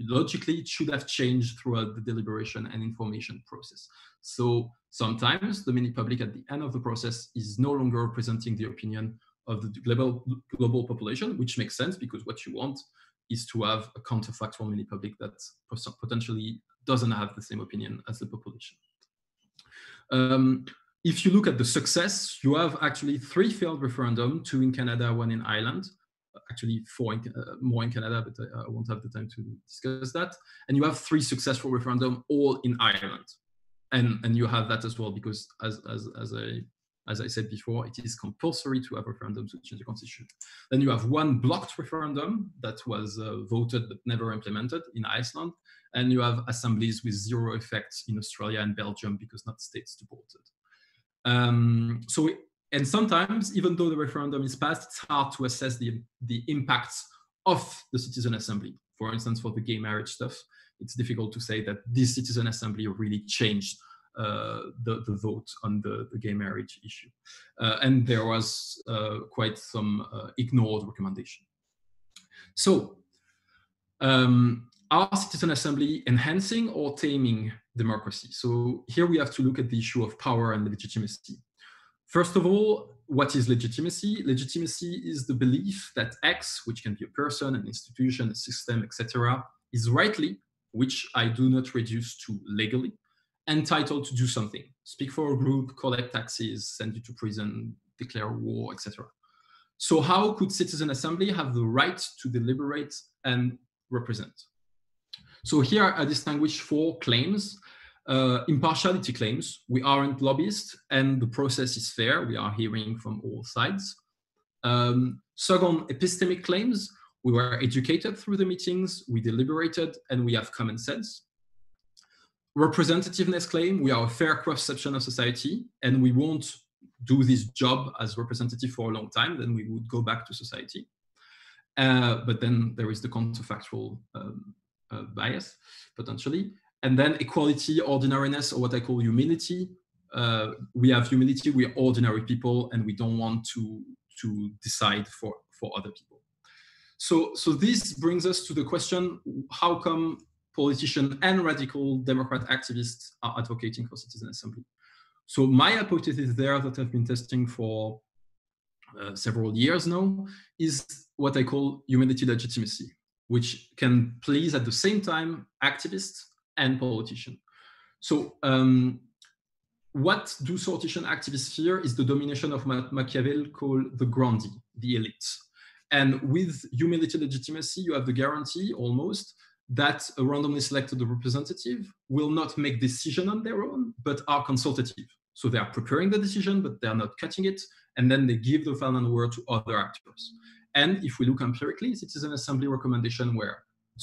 logically, it should have changed throughout the deliberation and information process. So sometimes the mini-public at the end of the process is no longer representing the opinion of the global population, which makes sense because what you want is to have a counterfactual mini-public that potentially doesn't have the same opinion as the population. If you look at the success, you have actually 3 failed referendums, 2 in Canada, 1 in Ireland. Actually 4 more in Canada, but I won't have the time to discuss that. And you have 3 successful referendums, all in Ireland. And you have that as well, because as I said before, it is compulsory to have referendums to change the constitution. Then you have 1 blocked referendum that was voted but never implemented in Iceland. And you have assemblies with 0 effects in Australia and Belgium because not states supported. And sometimes, even though the referendum is passed, it's hard to assess the impacts of the citizen assembly. For instance, for the gay marriage stuff, it's difficult to say that this citizen assembly really changed the vote on the gay marriage issue. And there was quite some ignored recommendation. So, are citizen assembly enhancing or taming democracy? So here we have to look at the issue of power and legitimacy. First of all, what is legitimacy? Legitimacy is the belief that X, which can be a person, an institution, a system, etc., is rightly, which I do not reduce to legally, entitled to do something. Speak for a group, collect taxes, send you to prison, declare war, etc. So how could citizen assembly have the right to deliberate and represent? So here I distinguish 4 claims. Impartiality claims, we aren't lobbyists and the process is fair, we are hearing from all sides. Second, epistemic claims, we were educated through the meetings, we deliberated, and we have common sense. Representativeness claim, we are a fair cross-section of society and we won't do this job as representative for a long time, then we would go back to society. But then there is the counterfactual bias, potentially. And then equality, ordinariness, or what I call humility. We have humility, we are ordinary people, and we don't want to decide for other people. So this brings us to the question, how come politicians and radical Democrat activists are advocating for citizen assembly. So my hypothesis there that I've been testing for several years now is what I call humility legitimacy, which can please at the same time activists and politicians. So what do sortition activists fear is the domination of what Machiavelli called the grandi, the elite. And with humility legitimacy, you have the guarantee almost that a randomly selected representative will not make decision on their own, but are consultative. So they are preparing the decision, but they are not cutting it. And then they give the final word to other actors. And if we look empirically, citizen assembly recommendation were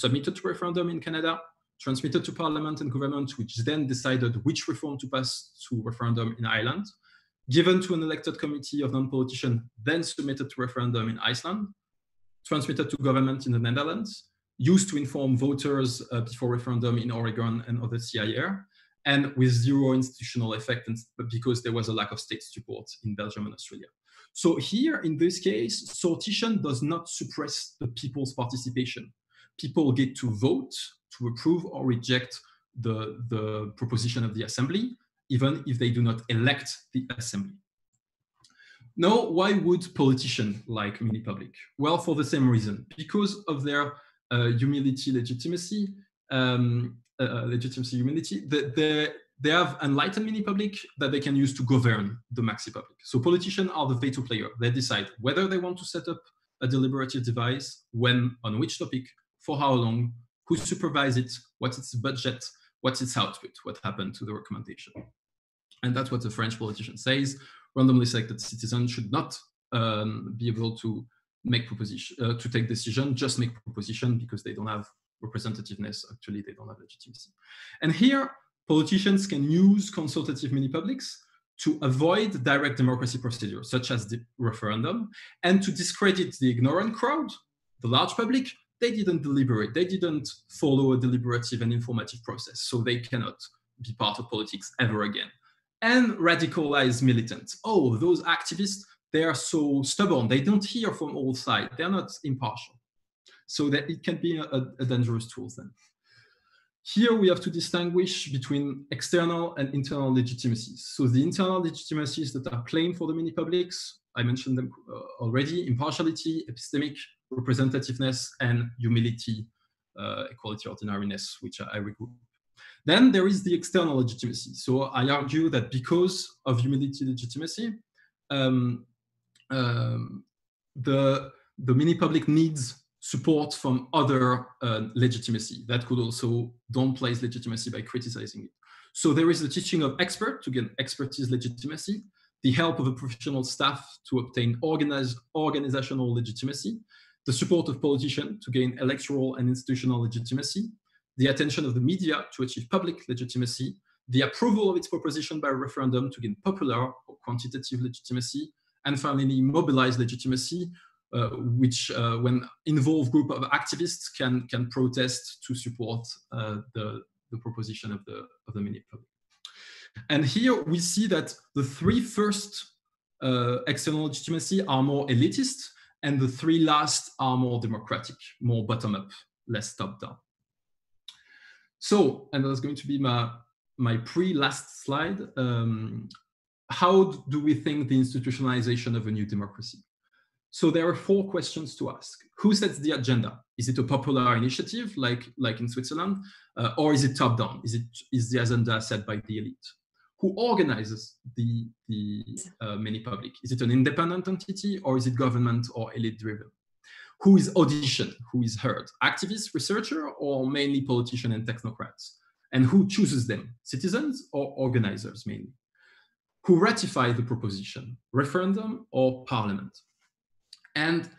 submitted to referendum in Canada, transmitted to parliament and government, which then decided which reform to pass to referendum in Ireland, given to an elected committee of non-politicians, then submitted to referendum in Iceland, transmitted to government in the Netherlands, used to inform voters before referendum in Oregon and other CIR, and with zero institutional effect because there was a lack of state support in Belgium and Australia. So here, in this case, sortition does not suppress the people's participation. People get to vote to approve or reject the proposition of the assembly, even if they do not elect the assembly. Now, why would politicians like Mini-Public? Well, for the same reason, because of their humility legitimacy, humility, they have enlightened Mini-Public that they can use to govern the Maxi-Public. So politicians are the veto player. They decide whether they want to set up a deliberative device, when, on which topic, for how long, who supervises it, what's its budget, what's its output, what happened to the recommendation. And that's what the French politician says. Randomly selected citizens should not be able to make proposition, to take decision, just make proposition because they don't have representativeness. Actually, they don't have legitimacy. And here, politicians can use consultative mini-publics to avoid direct democracy procedures, such as the referendum, and to discredit the ignorant crowd, the large public. They didn't deliberate. They didn't follow a deliberative and informative process, so they cannot be part of politics ever again. And radicalized militants. Oh, those activists, they are so stubborn. They don't hear from all sides. They're not impartial. So that it can be a dangerous tool then. Here we have to distinguish between external and internal legitimacies. So the internal legitimacies that are claimed for the mini-publics, I mentioned them already: impartiality, epistemic representativeness, and humility, equality, ordinariness, which I regroup. Then there is the external legitimacy. So I argue that because of humility legitimacy, the mini-public needs support from other legitimacy that could also downplay legitimacy by criticizing it. So there is the teaching of expert to gain expertise legitimacy, the help of a professional staff to obtain organizational legitimacy, the support of politicians to gain electoral and institutional legitimacy, the attention of the media to achieve public legitimacy, the approval of its proposition by referendum to gain popular or quantitative legitimacy, and finally mobilized legitimacy, which when involved group of activists can protest to support the proposition of the mini-public. And here we see that the three first external legitimacy are more elitist, and the three last are more democratic, more bottom-up, less top-down. So, and that's going to be my pre-last slide. How do we think the institutionalization of a new democracy? So there are 4 questions to ask. Who sets the agenda? Is it a popular initiative like in Switzerland? Or is it top-down? Is the agenda set by the elite? Who organizes the mini-public? Is it an independent entity, or is it government or elite-driven? Who is auditioned? Who is heard? Activists, researcher, or mainly politicians and technocrats? And who chooses them? Citizens or organizers mainly? Who ratify the proposition? Referendum or parliament? And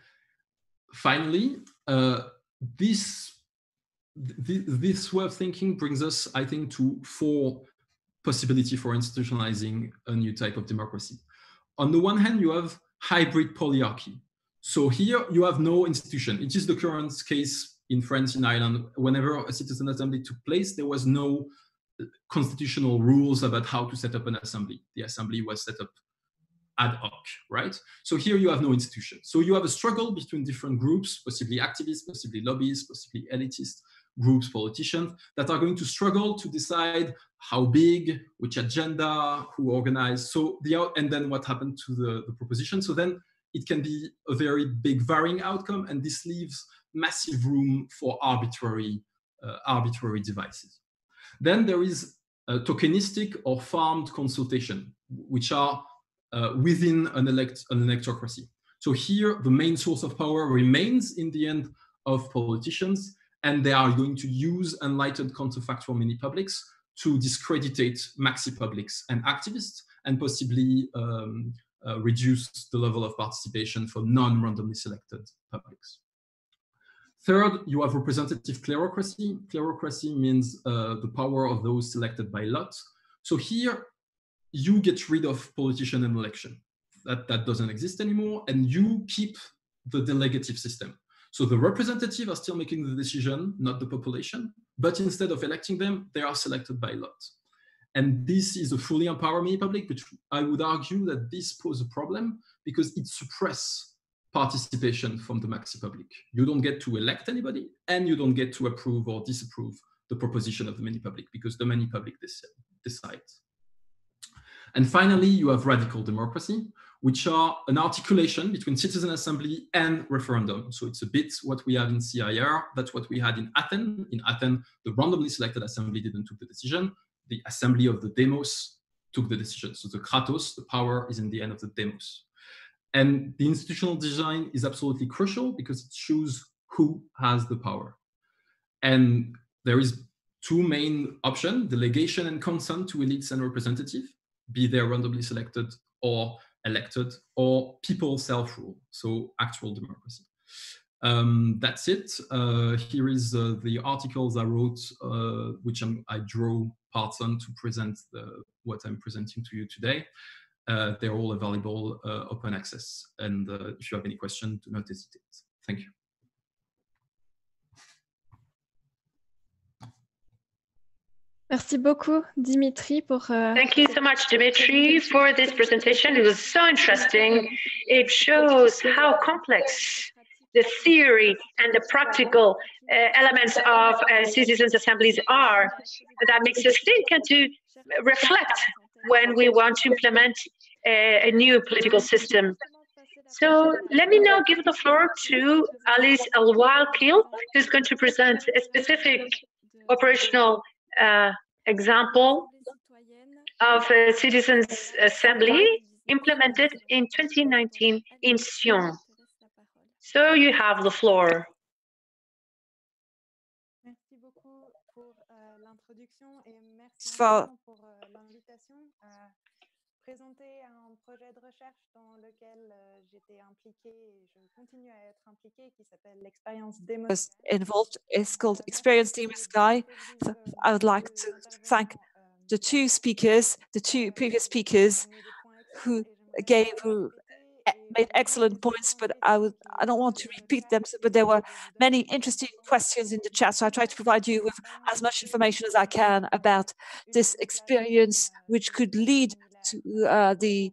finally, this way of thinking brings us, I think, to 4 possibilities for institutionalizing a new type of democracy. On the one hand, you have hybrid polyarchy. So here you have no institution. It is the current case in France, in Ireland. Whenever a citizen assembly took place, there was no constitutional rules about how to set up an assembly. The assembly was set up ad hoc, right? So here you have no institution. So you have a struggle between different groups, possibly activists, possibly lobbyists, possibly elitists, groups, politicians that are going to struggle to decide how big, which agenda, who organized, and then what happened to the proposition. So then it can be a very big varying outcome, and this leaves massive room for arbitrary devices. Then there is tokenistic or farmed consultation, which are within an electocracy. So here, the main source of power remains in the end of politicians, and they are going to use enlightened counterfactual mini-publics to discreditate maxi-publics and activists, and possibly reduce the level of participation for non-randomly selected publics. Third, you have representative klerocracy. Klerocracy means the power of those selected by lot. So here, you get rid of politician and election. That doesn't exist anymore, and you keep the delegative system. So the representative are still making the decision, not the population, but instead of electing them, they are selected by lot. And this is a fully empowered mini-public, but I would argue that this poses a problem because it suppresses participation from the maxi-public. You don't get to elect anybody, and you don't get to approve or disapprove the proposition of the mini-public because the mini-public decides. And finally, you have radical democracy, which are an articulation between citizen assembly and referendum. So it's a bit what we have in CIR, that's what we had in Athens. In Athens, the randomly selected assembly didn't take the decision. The assembly of the demos took the decision. So the kratos, the power, is in the end of the demos. And the institutional design is absolutely crucial because it shows who has the power. And there is two main options, delegation and consent to elites and representatives, be they randomly selected or elected, or people self-rule, so actual democracy. That's it. Here is the articles I wrote, which I draw parts on to present what I'm presenting to you today. They're all available, open access. And if you have any questions, do not hesitate. Thank you. Merci beaucoup, Dimitri, pour... Thank you so much, Dimitri, for this presentation. It was so interesting. It shows how complex the theory and the practical elements of citizens' assemblies are. That makes us think and to reflect when we want to implement a new political system. So let me now give the floor to Alice El-Wakil, who's going to present a specific operational example of a citizens' assembly implemented in 2019 in Sion. So you have the floor. For présenter un projet de recherche dans lequel j'étais impliquée et je continue à être impliquée, qui s'appelle l'expérience Demoscan. Involved is called Experience Demoscan. So I would like to thank the two previous speakers who made excellent points, but I don't want to repeat them. But there were many interesting questions in the chat, so I try to provide you with as much information as I can about this experience, which could lead to the...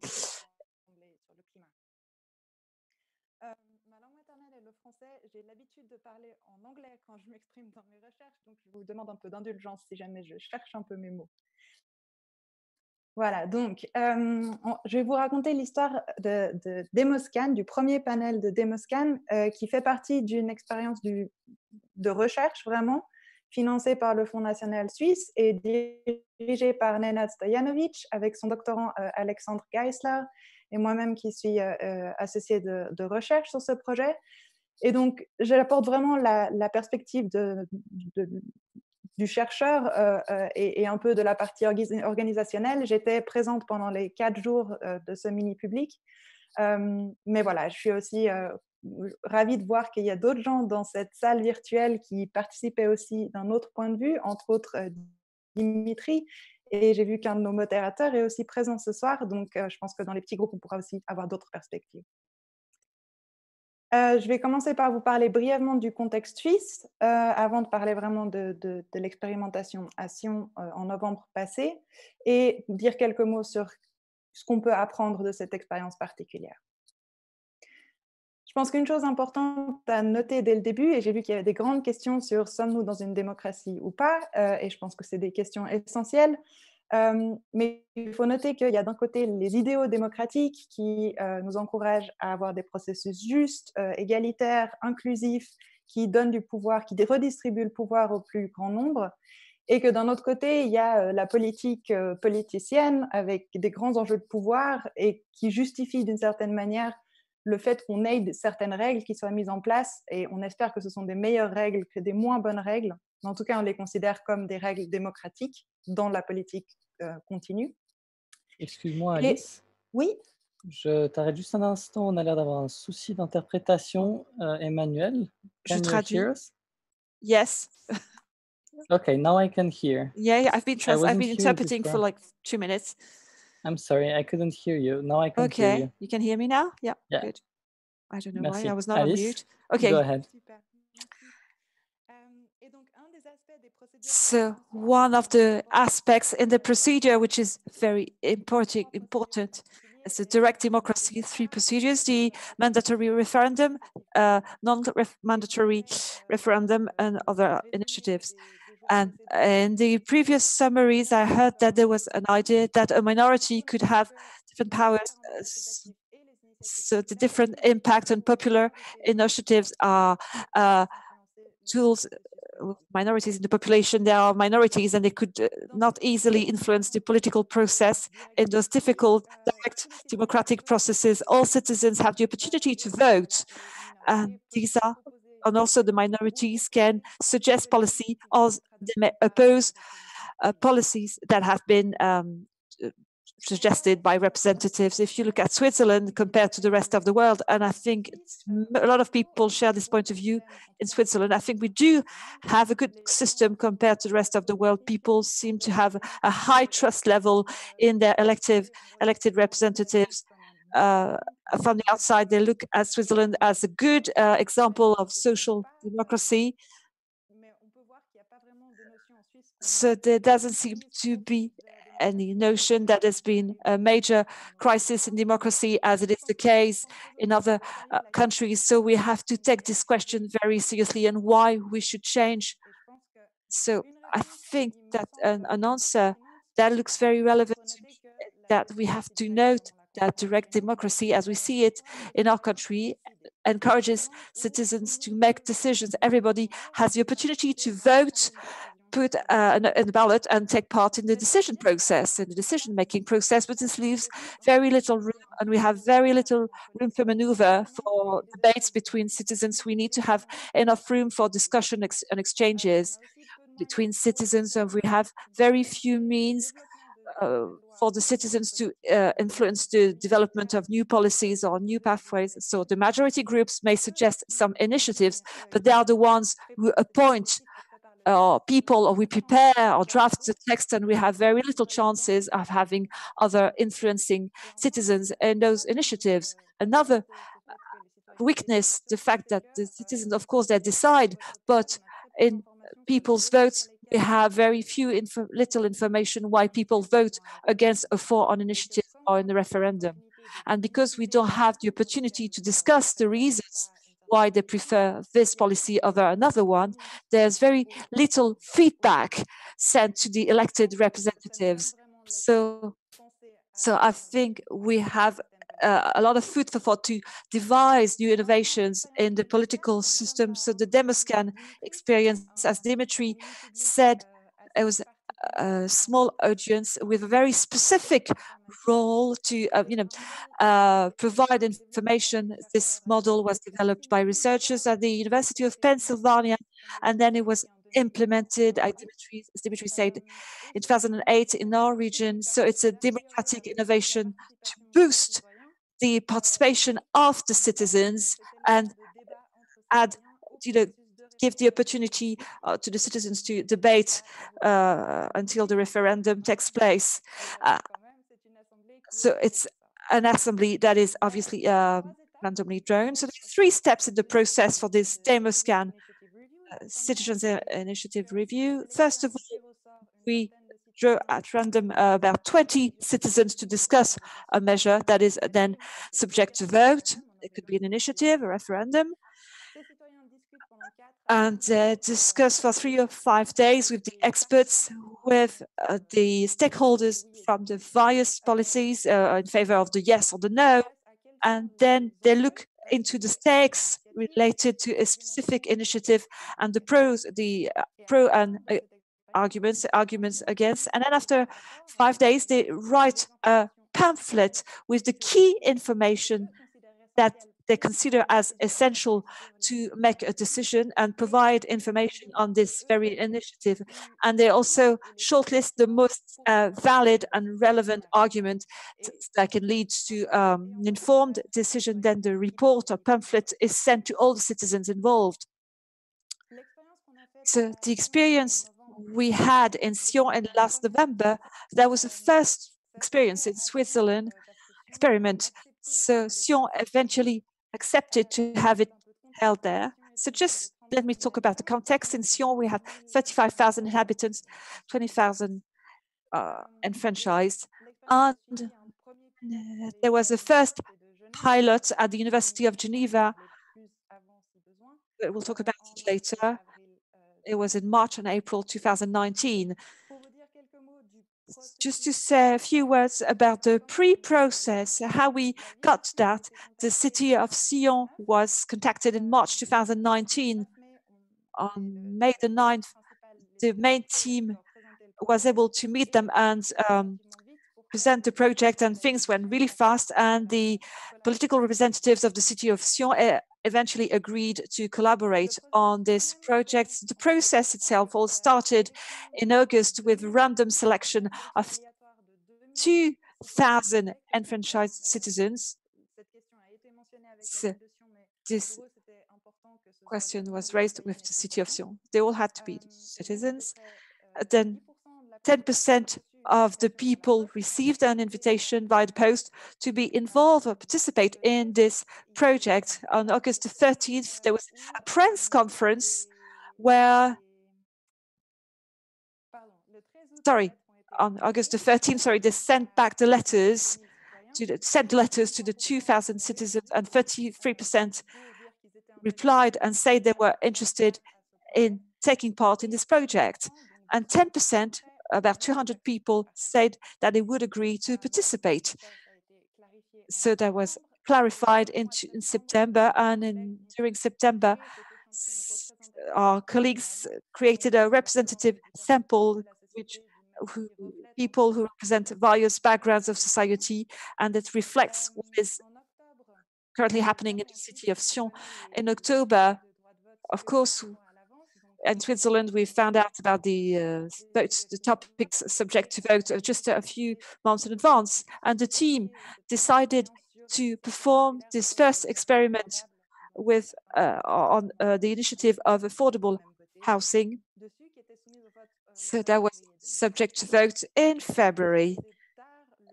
Ma langue maternelle est le français. J'ai l'habitude de parler en anglais quand je m'exprime dans mes recherches, donc je vous demande un peu d'indulgence si jamais je cherche un peu mes mots. Voilà, donc je vais vous raconter l'histoire de Demoscan, du premier panel de Demoscan, qui fait partie d'une expérience de recherche vraiment, financée par le Fonds national suisse et dirigée par Nenad Stojanovic avec son doctorant Alexandre Geisler et moi-même qui suis associée de recherche sur ce projet. Et donc, j'apporte vraiment la perspective du chercheur et un peu de la partie organisationnelle. J'étais présente pendant les 4 jours de ce mini-public. Mais voilà, je suis aussi ravie de voir qu'il y a d'autres gens dans cette salle virtuelle qui participaient aussi d'un autre point de vue, entre autres Dimitri. Et j'ai vu qu'un de nos modérateurs est aussi présent ce soir. Donc, je pense que dans les petits groupes, on pourra aussi avoir d'autres perspectives. Je vais commencer par vous parler brièvement du contexte suisse, avant de parler vraiment de l'expérimentation à Sion en novembre passé, et dire quelques mots sur ce qu'on peut apprendre de cette expérience particulière. Je pense qu'une chose importante à noter dès le début, et j'ai vu qu'il y avait des grandes questions sur sommes-nous dans une démocratie ou pas, et je pense que c'est des questions essentielles. Mais il faut noter qu'il y a d'un côté les idéaux démocratiques qui nous encouragent à avoir des processus justes, égalitaires, inclusifs, qui donnent du pouvoir, qui redistribuent le pouvoir au plus grand nombre, et que d'un autre côté, il y a la politique politicienne avec des grands enjeux de pouvoir et qui justifie d'une certaine manière le fait qu'on ait certaines règles qui soient mises en place, et on espère que ce sont des meilleures règles que des moins bonnes règles. Mais en tout cas, on les considère comme des règles démocratiques dans la politique continue. Excuse-moi, Alice. Oui. Je t'arrête juste un instant, on a l'air d'avoir un souci d'interprétation. Emmanuel, Je traduis. Yes. Okay, now I can hear. Yeah, I've been interpreting for like 2 minutes. I'm sorry, I couldn't hear you. Now I can hear you. You can hear me now? Yeah, good. I don't know why I was not on mute. Okay. Go ahead. So one of the aspects in the procedure, which is very important, is the direct democracy, 3 procedures: the mandatory referendum, non-mandatory referendum, and other initiatives. And in the previous summaries, I heard that there was an idea that a minority could have different powers. So the different impact on popular initiatives are tools. Minorities in the population, there are minorities, and they could not easily influence the political process. In those difficult, direct democratic processes, all citizens have the opportunity to vote. And and also the minorities can suggest policy, or they may oppose policies that have been suggested by representatives. If you look at Switzerland compared to the rest of the world, and I think a lot of people share this point of view in Switzerland, I think we do have a good system compared to the rest of the world. People seem to have a high trust level in their elected representatives. From the outside, they look at Switzerland as a good example of social democracy. So there doesn't seem to be any notion that there's been a major crisis in democracy, as it is the case in other countries. So we have to take this question very seriously, and why we should change. So I think that an answer that looks very relevant to me, that we have to note that direct democracy, as we see it in our country, encourages citizens to make decisions. Everybody has the opportunity to vote, put in the ballot, and take part in the decision process, in the decision-making process, but this leaves very little room, and we have very little room for maneuver for debates between citizens. We need to have enough room for discussion and exchanges between citizens, and we have very few means for the citizens to influence the development of new policies or new pathways. So the majority groups may suggest some initiatives, but they are the ones who appoint people, or we prepare or draft the text, and we have very little chances of having other influencing citizens in those initiatives. Another weakness, the fact that the citizens, of course, they decide, but in people's votes, we have very little information why people vote against or for an initiative or in the referendum. And because we don't have the opportunity to discuss the reasons why they prefer this policy over another one, there's very little feedback sent to the elected representatives. So I think we have a lot of food for thought to devise new innovations in the political system. So the DemoScan experience, as Dimitri said, it was a small audience with a very specific role to provide information. This model was developed by researchers at the University of Pennsylvania, and then it was implemented, as Dimitri said, in 2008 in our region. So it's a democratic innovation to boost the participation of the citizens and give the opportunity to the citizens to debate until the referendum takes place. So it's an assembly that is obviously randomly drawn. So there are 3 steps in the process for this DemoScan Citizens Initiative review. First of all, we draw at random about 20 citizens to discuss a measure that is then subject to vote. It could be an initiative, a referendum. And discuss for 3 or 5 days with the experts, with the stakeholders from the various policies in favor of the yes or the no. And then they look into the stakes related to a specific initiative and the pros, the pro and arguments against. And then after 5 days, they write a pamphlet with the key information that they consider as essential to make a decision and provide information on this very initiative. And they also shortlist the most valid and relevant argument that can lead to an informed decision. Then the report or pamphlet is sent to all the citizens involved. So the experience we had in Sion in last November, that was the first experience in Switzerland experiment. So Sion eventually accepted to have it held there. So just let me talk about the context. In Sion, we have 35,000 inhabitants, 20,000 enfranchised. And there was a first pilot at the University of Geneva. We'll talk about it later. It was in March and April 2019. Just to say a few words about the pre-process, how we got that. The city of Sion was contacted in March 2019. On May the 9th, the main team was able to meet them and present the project, and things went really fast. And the political representatives of the city of Sion eventually agreed to collaborate on this project. The process itself all started in August with random selection of 2,000 enfranchised citizens. So this question was raised with the city of Sion. They all had to be citizens. Then 10% of the people received an invitation by the post to be involved or participate in this project. On August the 13th, there was a press conference where, on August the 13th, they sent back the letters to the 2,000 citizens, and 33% replied and said they were interested in taking part in this project. And 10%, about 200 people, said that they would agree to participate. So that was clarified in September, and during September, our colleagues created a representative sample, people who represent various backgrounds of society, and it reflects what is currently happening in the city of Sion. In October, of course, in Switzerland, we found out about the votes, the topics subject to vote just a few months in advance. And the team decided to perform this first experiment with on the initiative of affordable housing. So that was subject to vote in February.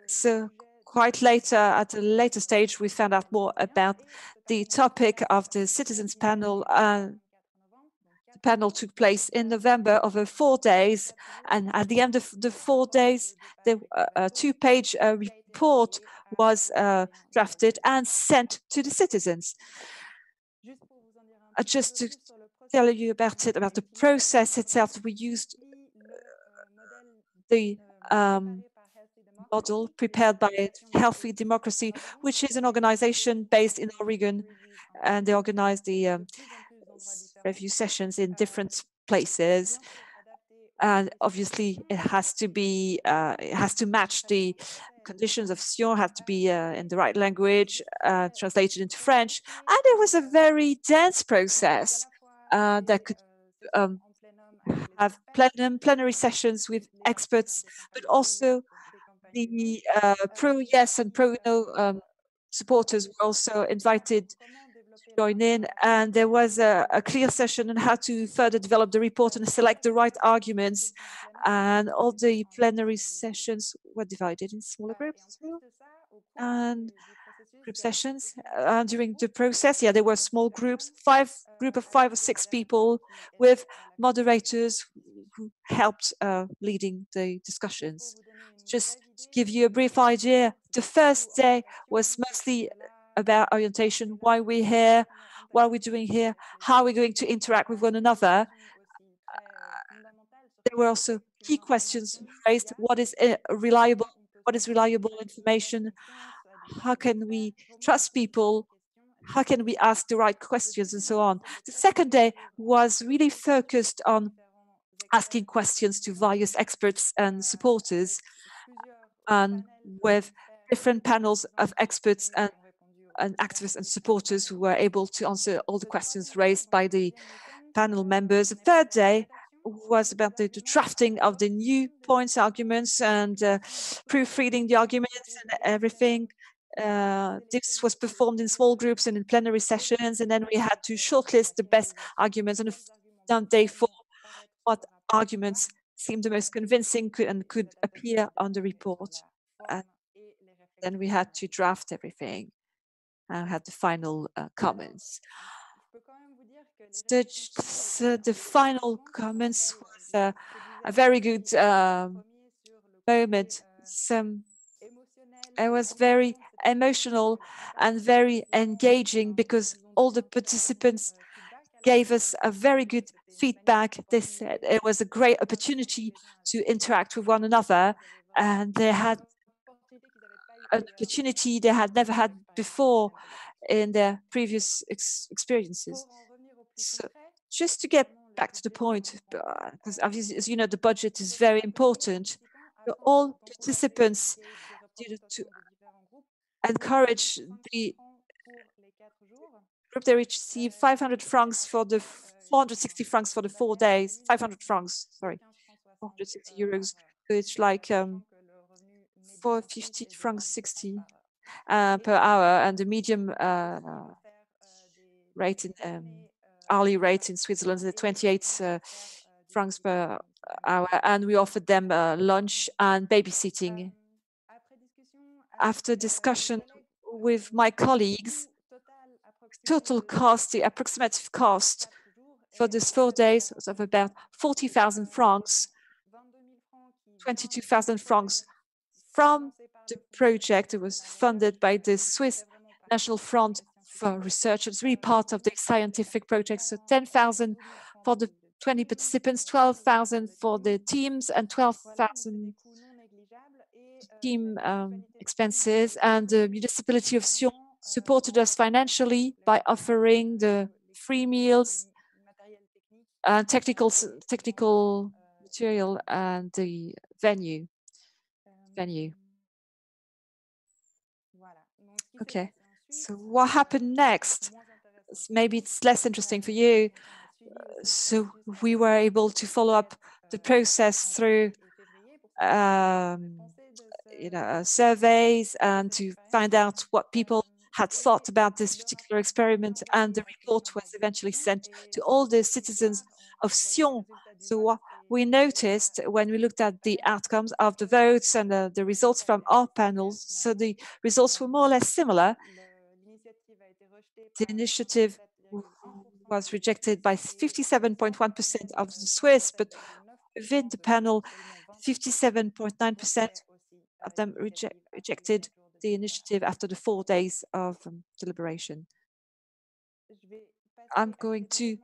So quite later, at a later stage, we found out more about the topic of the citizens panel. The panel took place in November over 4 days, and at the end of the 4 days, the 2-page report was drafted and sent to the citizens. Just to tell you about the process itself, we used the model prepared by Healthy Democracy, which is an organization based in Oregon, and they organize the review sessions in different places. And obviously, it has to match the conditions of Sion, have to be in the right language, translated into French. And it was a very dense process that could have plenary sessions with experts, but also the pro-yes and pro-no supporters were also invited to join in. And there was a clear session on how to further develop the report and select the right arguments. And all the plenary sessions were divided in smaller groups and group sessions. During the process, there were small groups, group of 5 or 6 people with moderators who helped leading the discussions. Just to give you a brief idea, the first day was mostly about orientation, why we're here, what are we doing here, how are we going to interact with one another. There were also key questions raised. What is reliable information? How can we trust people? How can we ask the right questions and so on? The second day was really focused on asking questions to various experts and supporters, and with different panels of experts and activists and supporters who were able to answer all the questions raised by the panel members. The third day was about the drafting of the new points, arguments, and proofreading the arguments and everything. This was performed in small groups and in plenary sessions, and then we had to shortlist the best arguments. And on day 4, what arguments seemed the most convincing and could appear on the report. And then we had to draft everything and had the final comments. So the final comments was a very good moment. It was very emotional and very engaging because all the participants gave us a very good feedback. They said it was a great opportunity to interact with one another, and they had an opportunity they had never had before in their previous experiences. So just to get back to the point, because obviously, as you know, the budget is very important. So all participants to encourage the group, they received 500 francs for the 460 francs for the 4 days, 500 francs, sorry, 460 euros. So it's like 450 francs 60 per hour, and the medium rate in hourly rate in Switzerland is 28 francs per hour, and we offered them lunch and babysitting. After discussion with my colleagues, total cost, the approximate cost for these 4 days was of about 40,000 francs, 22,000 francs from the project. It was funded by the Swiss National Front for Research. It's really part of the scientific project. So 10,000 for the 20 participants, 12,000 for the teams, and 12,000 team expenses. And the municipality of Sion supported us financially by offering the free meals and technical material and the venue. Okay, so what happened next? Maybe it's less interesting for you. So we were able to follow up the process through surveys and to find out what people had thought about this particular experiment, and the report was eventually sent to all the citizens of Sion. So what we noticed when we looked at the outcomes of the votes and the results from our panels, so the results were more or less similar. The initiative was rejected by 57.1% of the Swiss, but within the panel, 57.9% of them rejected the initiative after the 4 days of deliberation. I'm going to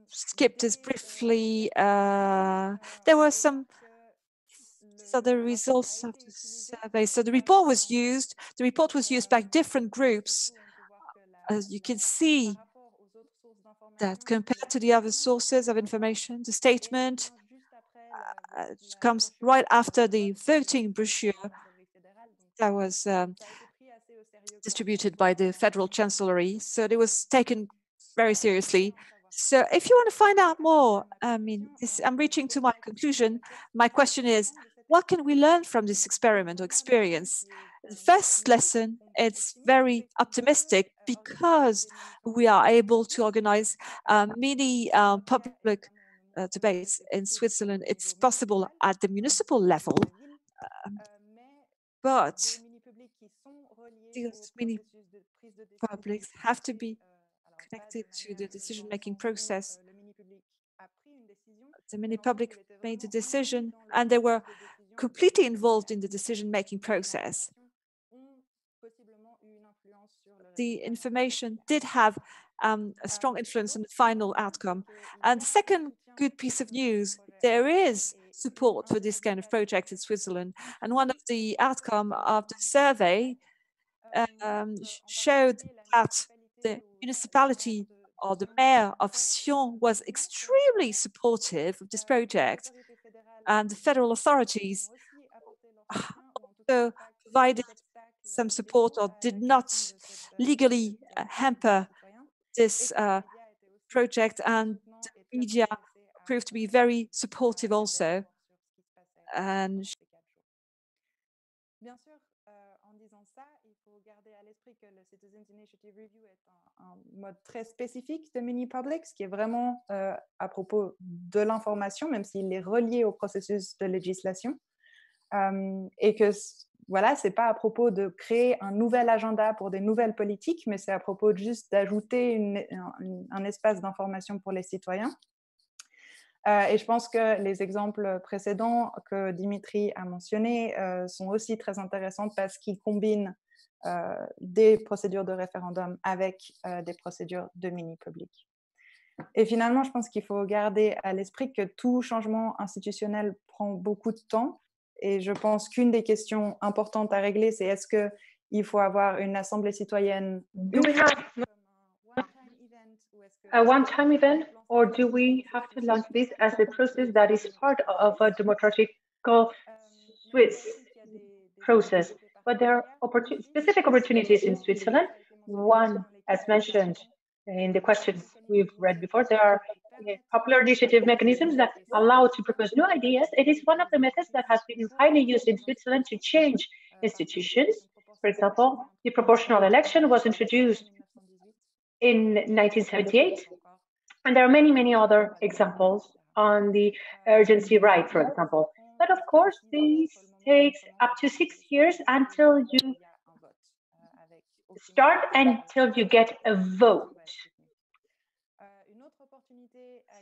skip this briefly. There were some other results of the survey. So the report was used. The report was used by different groups. As you can see, that compared to the other sources of information, the statement comes right after the voting brochure that was distributed by the Federal Chancellery. So it was taken very seriously. So if you want to find out more, I'm reaching to my conclusion. My question is, what can we learn from this experiment or experience? The first lesson, it's very optimistic because we are able to organize many public debates in Switzerland. It's possible at the municipal level, but these many publics have to be connected to the decision-making process. The many public made a decision, and they were completely involved in the decision-making process. the information did have a strong influence on the final outcome. And the second good piece of news, there is support for this kind of project in Switzerland. And one of the outcome of the survey showed that the municipality or the mayor of Sion was extremely supportive of this project. And the federal authorities also provided some support or did not legally hamper this project, and the media proved to be very supportive also. And bien sûr, en disant ça, il faut garder à l'esprit que le Citizens Initiative Review est un mode très spécifique de Mini-Public, ce qui est vraiment à propos de l'information, même s'il est relié au processus de législation. Et que voilà, c'est pas à propos de créer un nouvel agenda pour des nouvelles politiques, mais c'est à propos juste d'ajouter un espace d'information pour les citoyens. Et je pense que les exemples précédents que Dimitri a mentionnés sont aussi très intéressants parce qu'ils combinent des procédures de référendum avec des procédures de mini-public. Et finalement, je pense qu'il faut garder à l'esprit que tout changement institutionnel prend beaucoup de temps. Et je pense qu'une des questions importantes à régler, c'est est-ce qu'il faut avoir une assemblée citoyenne a one-time event, or do we have to launch this as a process that is part of a democratical Swiss process? But there are specific opportunities in Switzerland. One, as mentioned in the questions we've read before, there are popular initiative mechanisms that allow to propose new ideas. It is one of the methods that has been highly used in Switzerland to change institutions. For example, the proportional election was introduced in 1978, and there are many, many other examples on the urgency right, for example. But of course, this takes up to 6 years until you start, until you get a vote.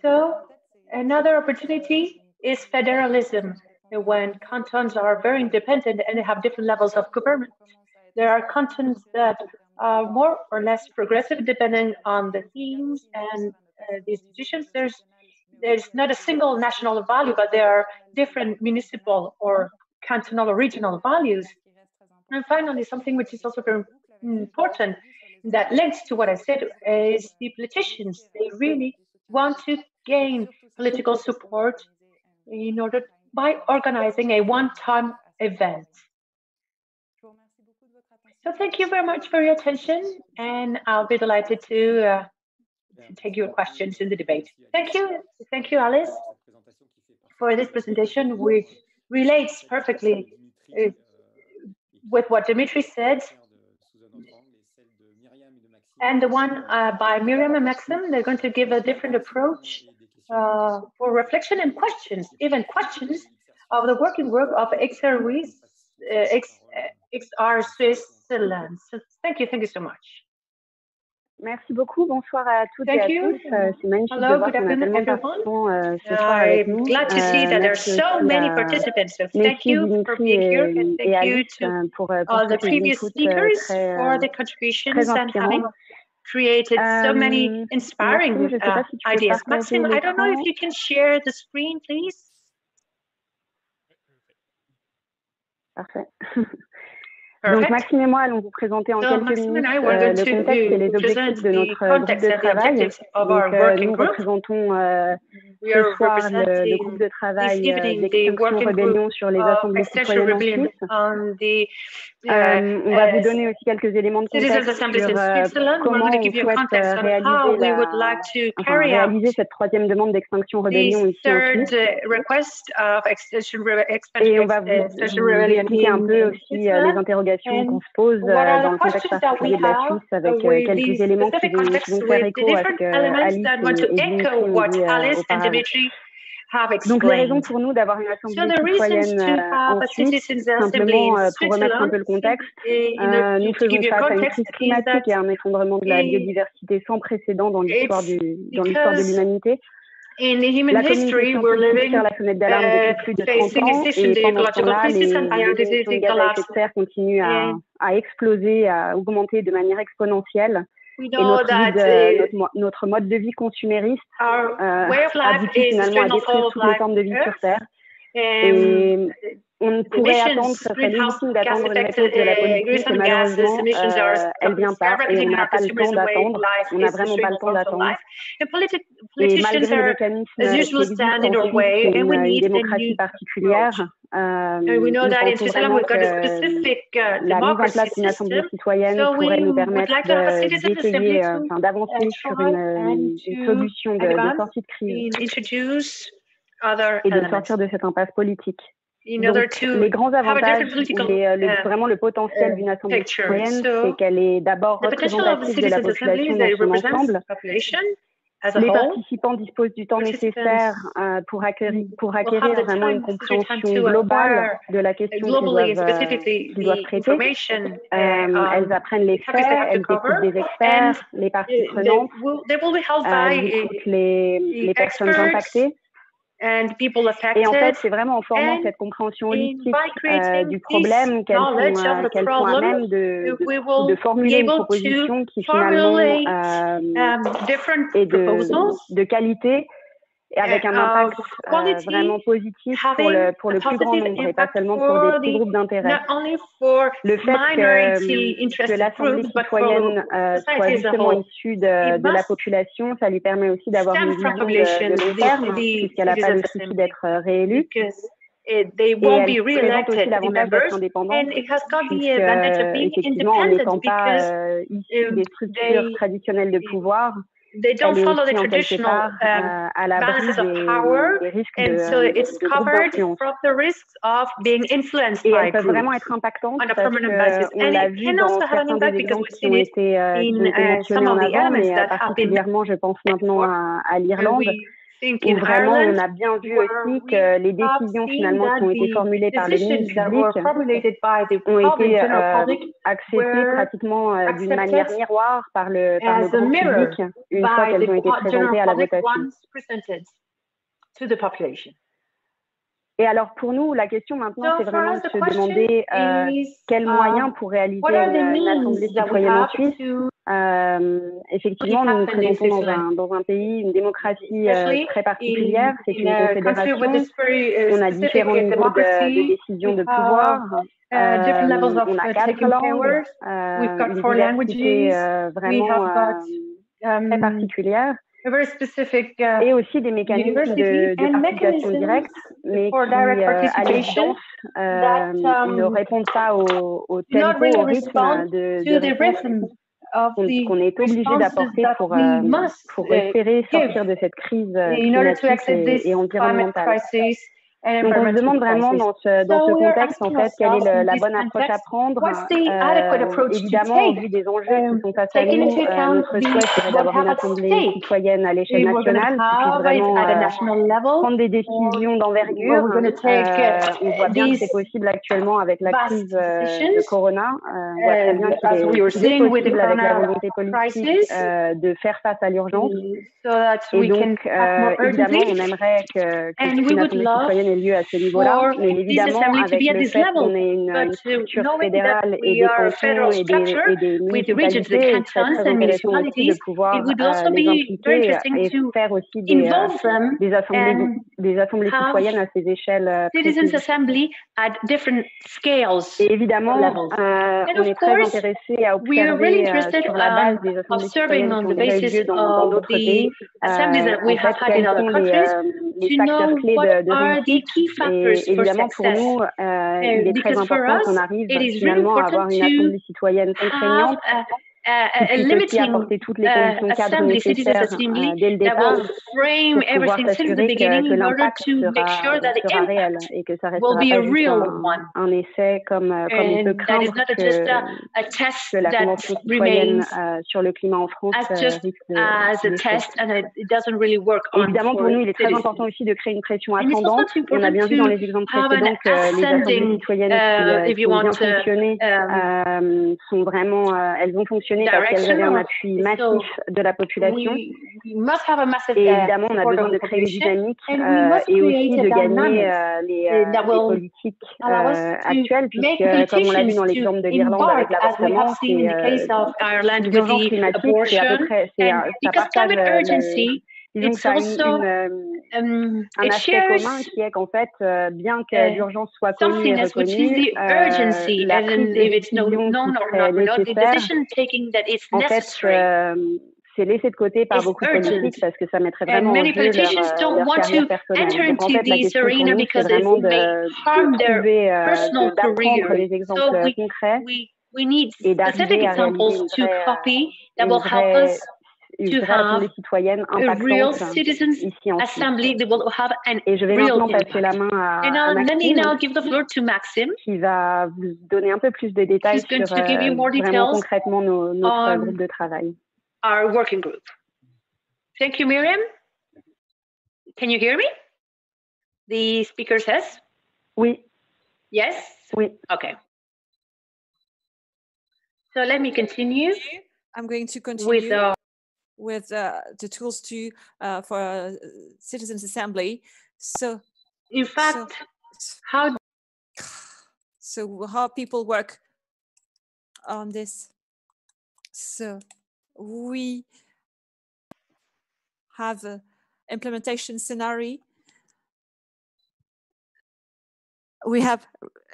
So another opportunity is federalism, when cantons are very independent and they have different levels of government. There are cantons that are more or less progressive depending on the themes and the institutions. There's not a single national value, but there are different municipal or cantonal or regional values. And finally, something which is also very important that links to what I said is the politicians. They really want to gain political support in order by organizing a one-time event. So thank you very much for your attention, and I'll be delighted to take your questions in the debate. Thank you, Alice, for this presentation, which relates perfectly with what Dimitri said. And the one by Miriam and Maxim, they're going to give a different approach for reflection and questions, even questions of the working group of XR Switzerland. So thank you so much. Merci beaucoup. Bonsoir à toutes et à tous. C'est magnifique de voir qu'on a tellement de participants ce soir avec nous. I'm glad to see that there are so many participants. So thank you for being here, and thank you to all the previous speakers for the contributions and having created so many inspiring ideas. Maxime, I don't know if you can share the screen, please. Parfait. Donc Maxime et moi allons vous présenter en quelques minutes le contexte et les objectifs de notre groupe de travail. Donc, nous représentons ce soir le groupe de travail d'Extinction Rébellion sur les assemblées citoyennes en Suisse. On va vous donner aussi quelques éléments de contexte sur comment on souhaite réaliser cette troisième demande d'Extinction Rébellion ici en Suisse. Et on va vous expliquer un peu aussi les interrogations qu'on se pose dans le contexte particulier de la Suisse, avec quelques éléments qui vont faire écho à ce que Alice et Dimitri ont dit auparavant. Donc les raisons pour nous d'avoir une assemblée citoyenne en Suisse, simplement pour remettre un peu le contexte, nous faisons face à une crise climatique et à un effondrement de la biodiversité sans précédent dans l'histoire de l'humanité. In human history, we're living la fenêtre d'alarme depuis plus de 30 ans et pendant ce temps-là, les émissions de gaz à effet de serre continuent à exploser, à augmenter de manière exponentielle. Et notre mode de vie consumériste aboutit finalement à détruire toutes les formes de vie sur Terre. Et on pourrait attendre, ça serait légitime d'attendre une réponse de la politique, mais malheureusement, elle ne vient pas et on n'a pas le temps d'attendre. On n'a vraiment pas le temps d'attendre. Et malgré les mécanismes qui existent en une démocratie particulière, nous pensons vraiment que la mise en place d'une assemblée citoyenne pourrait nous permettre d'étayer, d'avancer sur une solution de sortie de crise et de sortir de cette impasse politique. Donc, les grands avantages, vraiment le potentiel d'une assemblée citoyenne, c'est qu'elle est d'abord représentative de la population dans son ensemble. Les participants disposent du temps nécessaire pour acquérir vraiment une compréhension globale de la question qu'ils doivent traiter. Elles apprennent les faits, elles écoutent des experts, les parties prenantes, elles écoutent les personnes impactées. Et en fait, c'est vraiment en formant cette compréhension holistique du problème qu'elles sont à même de formuler une proposition qui finalement est de qualité et avec un impact vraiment positif pour le plus grand nombre et pas seulement pour des petits groupes d'intérêt. Le fait que l'Assemblée citoyenne soit justement issue de la population, ça lui permet aussi d'avoir une vision de long terme, puisqu'elle n'a pas le souci d'être réélue. Et elle présente aussi l'avantage d'être indépendante, puisqu'effectivement, en n'étant pas issue des structures traditionnelles de pouvoir, elle est aussi en quelque part à l'abri des risques de groupes d'influence. Et elles peuvent vraiment être impactantes parce qu'on l'a vu dans certains des exemples qui ont été mentionnés en avant, mais particulièrement, je pense maintenant à l'Irlande, où vraiment on a bien vu aussi que les décisions finalement qui ont été formulées par le ministre public ont été acceptées pratiquement d'une manière miroir par le grand public une fois qu'elles ont été présentées à la votation. Et alors pour nous, la question maintenant, c'est vraiment de se demander quels moyens pour réaliser une assemblée citoyenne en Suisse. Effectivement, nous nous présentons dans un pays, une démocratie très particulière, c'est une confédération, on a différents niveaux de décision de pouvoir, on a 4 langues, une diversité vraiment très particulière. Et aussi des mécanismes de participation directe, mais qui, à l'évidence, ne répondent pas au tempo, au rythme de réponse qu'on est obligé d'apporter pour espérer sortir de cette crise climatique et environnementale. Donc on se demande vraiment dans ce contexte en fait quelle est la bonne approche à prendre. Évidemment, au vu des enjeux qui sont face à nous, notre souhait serait d'avoir une assemblée citoyenne à l'échelle nationale qui puisse vraiment prendre des décisions d'envergure. On voit bien que c'est possible actuellement avec la crise de Corona. On voit très bien qu'il est possible avec la volonté politique de faire face à l'urgence. Et donc, évidemment, on aimerait qu'une assemblée citoyenne ait lieu à ce niveau-là, mais évidemment, avec le fait qu'on ait une structure fédérale et des cantons et des municipalités, il serait très intéressant aussi de pouvoir les impliquer et faire aussi des assemblées citoyennes à ces échelles précises. Et évidemment, on est très intéressé à observer sur la base des assemblées citoyennes qui ont déjà eu lieu dans d'autres pays, en fait, quels sont les facteurs clés de réussite. Et évidemment, pour nous, il est très important qu'on arrive finalement à avoir une assemblée citoyenne contraignante qui puisse aussi apporter toutes les conditions cadres nécessaires dès le départ pour pouvoir s'assurer que l'impact sera réel et que ça restera pas juste un essai comme on peut craindre que la Convention citoyenne sur le climat en France risque de évidemment, pour nous, il est très important aussi de créer une pression ascendante. On a bien vu dans les exemples précédents que les assemblées citoyennes qui ont bien fonctionné sont vraiment, elles ont fonctionné sélectionnées parce qu'elles avaient un appui massif de la population. Et évidemment, on a besoin de créer une dynamique et aussi de gagner les politiques actuelles, puisque, comme on l'a vu dans l'exemple de l'Irlande avec l'avortement, l'urgence climatique, c'est à peu près, ça partage disons que ça a un aspect commun qui est qu'en fait, bien que l'urgence soit connue et reconnue, la prise de décision qui serait nécessaire, en fait, c'est laissé de côté par beaucoup de politiques parce que ça mettrait vraiment en jeu leur carrière personnelle. Donc en fait, la question pour nous, c'est vraiment d'apprendre des exemples concrets et d'arriver à réaliser une vraie assemblée citoyenne impactante ici en Suisse. Et je vais maintenant passer la main à Maxime, qui va vous donner un peu plus de détails sur vraiment concrètement notre groupe de travail. Our working group. Thank you, Miriam. Can you hear me? The speaker says? Oui. Yes? Oui. Okay. So let me continue. I'm going to continue with the tools for Citizens Assembly. So, in fact, how people work on this. So we have an implementation scenario. We have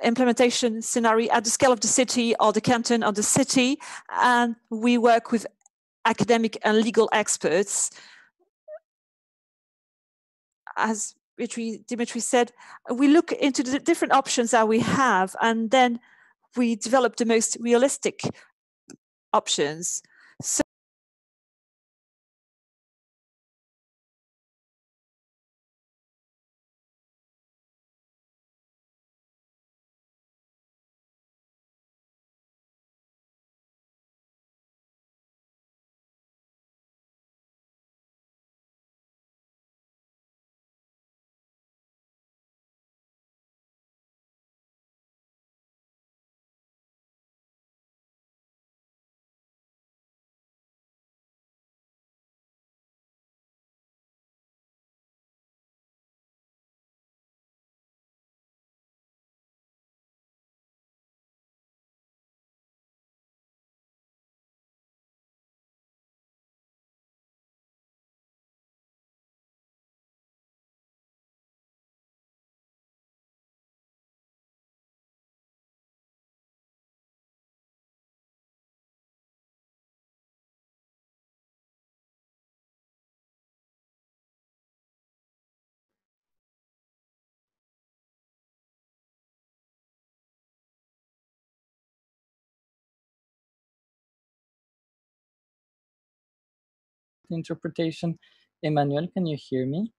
implementation scenario at the scale of the city or the canton or the city, and we work with academic and legal experts. As Dimitri said, we look into the different options that we have, and then we develop the most realistic options. So interpretation. Emmanuel, can you hear me?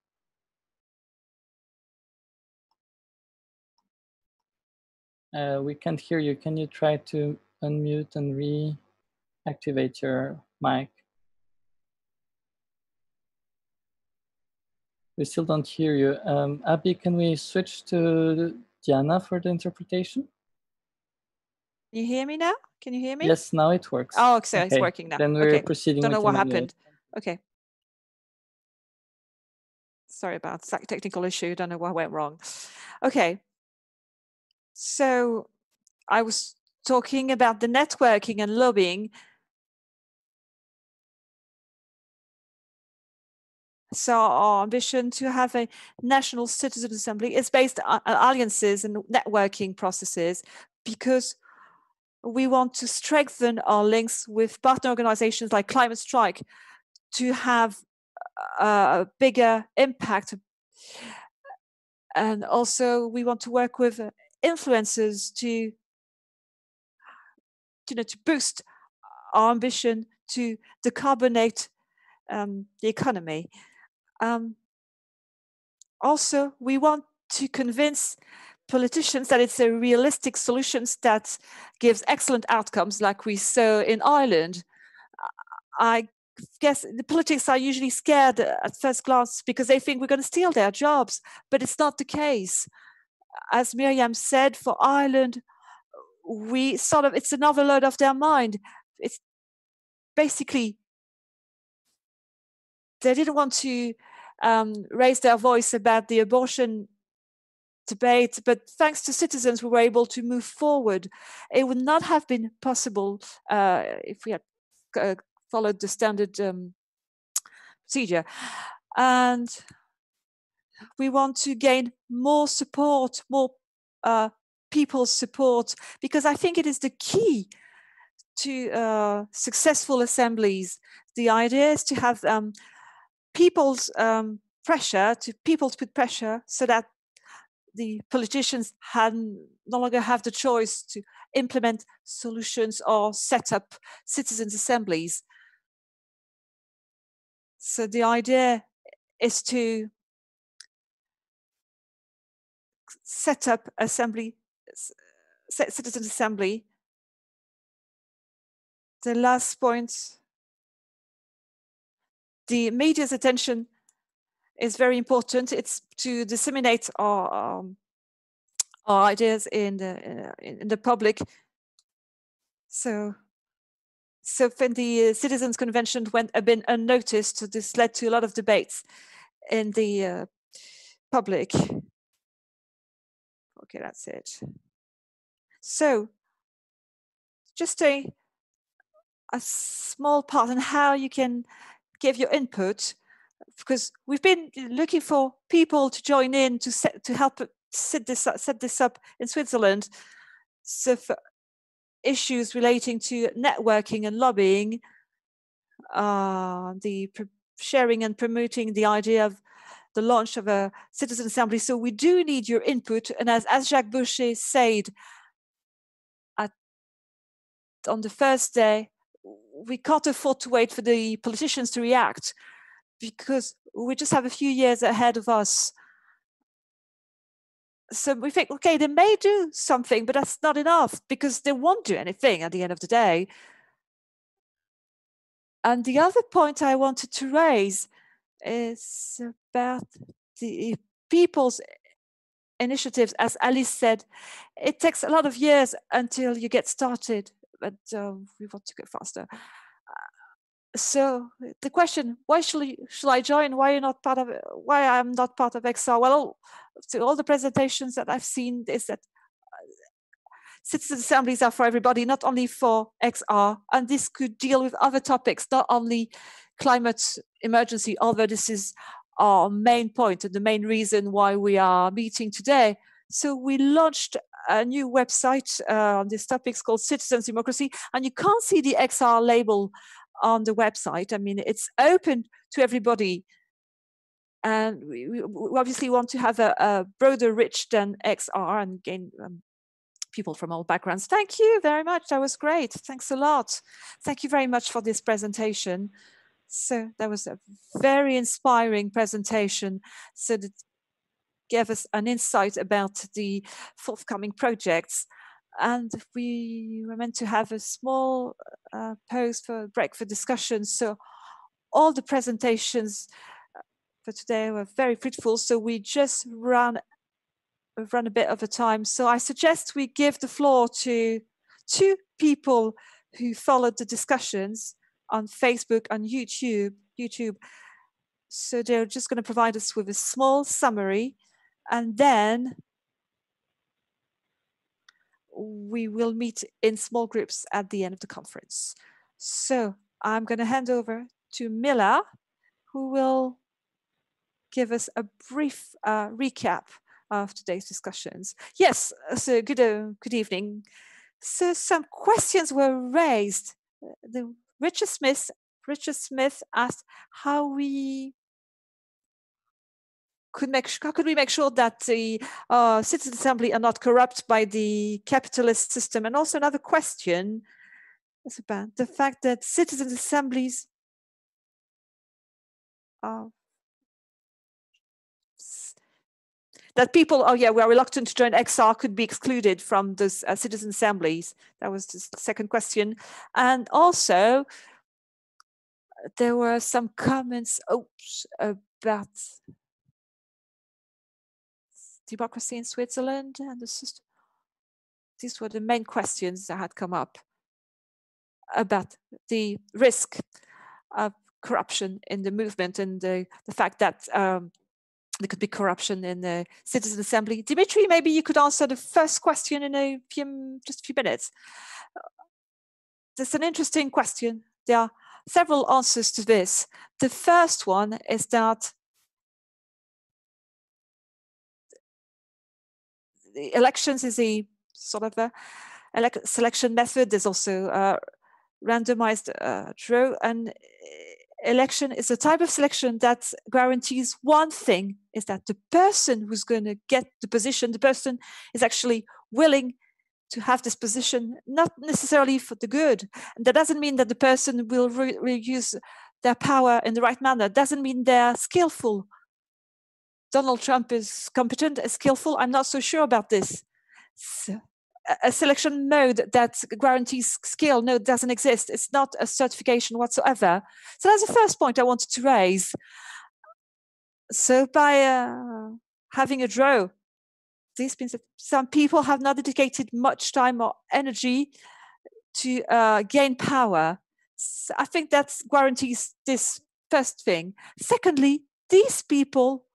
We can't hear you. Can you try to unmute and reactivate your mic? We still don't hear you. Abby, can we switch to Diana for the interpretation? Can you hear me now? Can you hear me? Yes, now it works. Oh, okay, it's working now. Then we're proceeding. Don't know what Emmanuel. happened. Okay. Sorry about that technical issue. Don't know what went wrong. Okay. So I was talking about the networking and lobbying. So our ambition to have a national citizen assembly is based on alliances and networking processes, because we want to strengthen our links with partner organizations like Climate Strike to have a bigger impact. And also we want to work with influencers to boost our ambition to decarbonate the economy. Also, we want to convince politicians that it's a realistic solutions that gives excellent outcomes, like we saw in Ireland. I guess the politics are usually scared at first glance because they think we're going to steal their jobs, but it's not the case. As Miriam said, for Ireland, it's another load off their mind. basically, they didn't want to raise their voice about the abortion debate, but thanks to citizens, we were able to move forward. It would not have been possible if we had followed the standard procedure. And we want to gain more support, more people's support, because I think it is the key to successful assemblies. The idea is to have people's pressure, people to put pressure so that the politicians no longer have the choice to implement solutions or set up citizens' assemblies. So the idea is to set up citizens' assembly. The last point, the media's attention is very important. It's to disseminate our ideas in the public. So when the Citizens' Convention went a bit unnoticed, this led to a lot of debates in the public. Okay, that's it. So just a small part on how you can give your input, because we've been looking for people to join in to help set this up in Switzerland. So for issues relating to networking and lobbying, the sharing and promoting the idea of the launch of a citizen assembly. So we do need your input. And as Jacques Boucher said on the first day, we can't afford to wait for the politicians to react, because we just have a few years ahead of us. So we think, okay, they may do something, but that's not enough, because they won't do anything at the end of the day. And the other point I wanted to raise is about the people's initiatives. As Alice said, it takes a lot of years until you get started, but we want to go faster. So the question, why should I join? Why I'm not part of XR? Well, to all the presentations that I've seen is that citizen assemblies are for everybody, not only for XR, and this could deal with other topics, not only climate emergency, although this is our main point and the main reason why we are meeting today. So we launched a new website on this topic called Citizens Democracy, and you can't see the XR label on the website. I mean, it's open to everybody. And we obviously want to have a broader reach than XR and gain people from all backgrounds. Thank you very much. That was great. Thanks a lot. Thank you very much for this presentation. So that was a very inspiring presentation. So that gave us an insight about the forthcoming projects. And we were meant to have a small pause for a break for discussion. So all the presentations for today were very fruitful. So we just run a bit over time. So I suggest we give the floor to two people who followed the discussions on Facebook and YouTube. So they're just going to provide us with a small summary, and then we will meet in small groups at the end of the conference. So I'm going to hand over to Mila, who will give us a brief recap of today's discussions. Yes, so good evening. So some questions were raised. Richard Smith asked how could we make sure that the citizen assembly are not corrupt by the capitalist system? And also another question is about the fact that citizen assemblies that people, we are reluctant to join XR, could be excluded from those citizen assemblies. That was the second question. And also, there were some comments about democracy in Switzerland and the system. These were the main questions that had come up. about the risk of corruption in the movement and the fact that there could be corruption in the Citizen Assembly. Dimitri, maybe you could answer the first question in just a few minutes. That's an interesting question. There are several answers to this. The first one is that the elections is a sort of a selection method. There's also a randomized draw, and election is a type of selection that guarantees one thing, is that the person who's going to get the position, the person is actually willing to have this position, not necessarily for the good. And that doesn't mean that the person will use their power in the right manner. It doesn't mean they're skillful. Donald Trump is competent, is skillful. I'm not so sure about this. So, a selection mode that guarantees skill, no, it doesn't exist. It's not a certification whatsoever. So that's the first point I wanted to raise. So by having a draw, this means that some people have not dedicated much time or energy to gain power. So I think that guarantees this first thing. Secondly, these people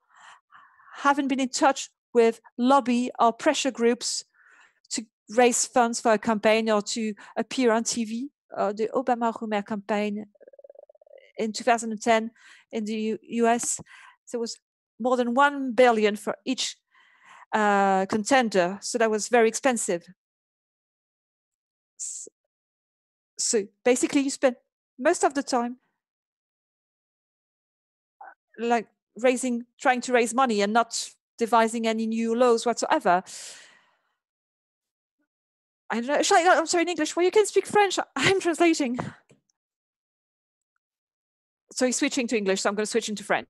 haven't been in touch with lobby or pressure groups to raise funds for a campaign or to appear on TV. The Obama-Romer campaign in 2010 in the US, there was more than 1 billion for each contender. So that was very expensive. So basically you spend most of the time like trying to raise money and not devising any new laws whatsoever. I don't know, I'm sorry, in English. Well, you can speak French. I'm translating. So he's switching to English, so I'm going to switch into French.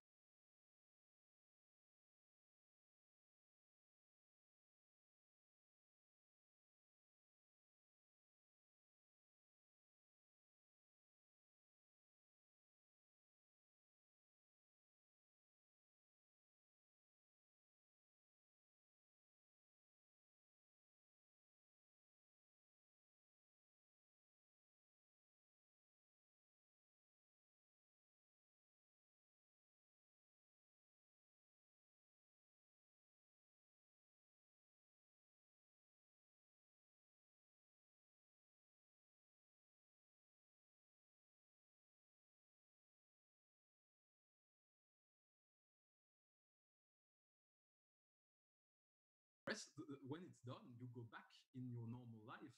When it's done, you go back in your normal life.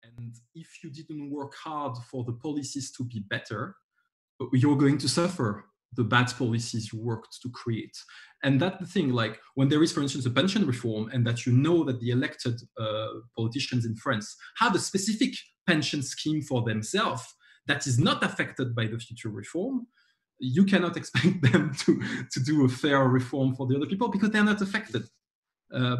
And if you didn't work hard for the policies to be better, you're going to suffer the bad policies you worked to create. And that's the thing, like when there is, for instance, a pension reform and that you know that the elected politicians in France have a specific pension scheme for themselves that is not affected by the future reform, you cannot expect them to do a fair reform for the other people because they're not affected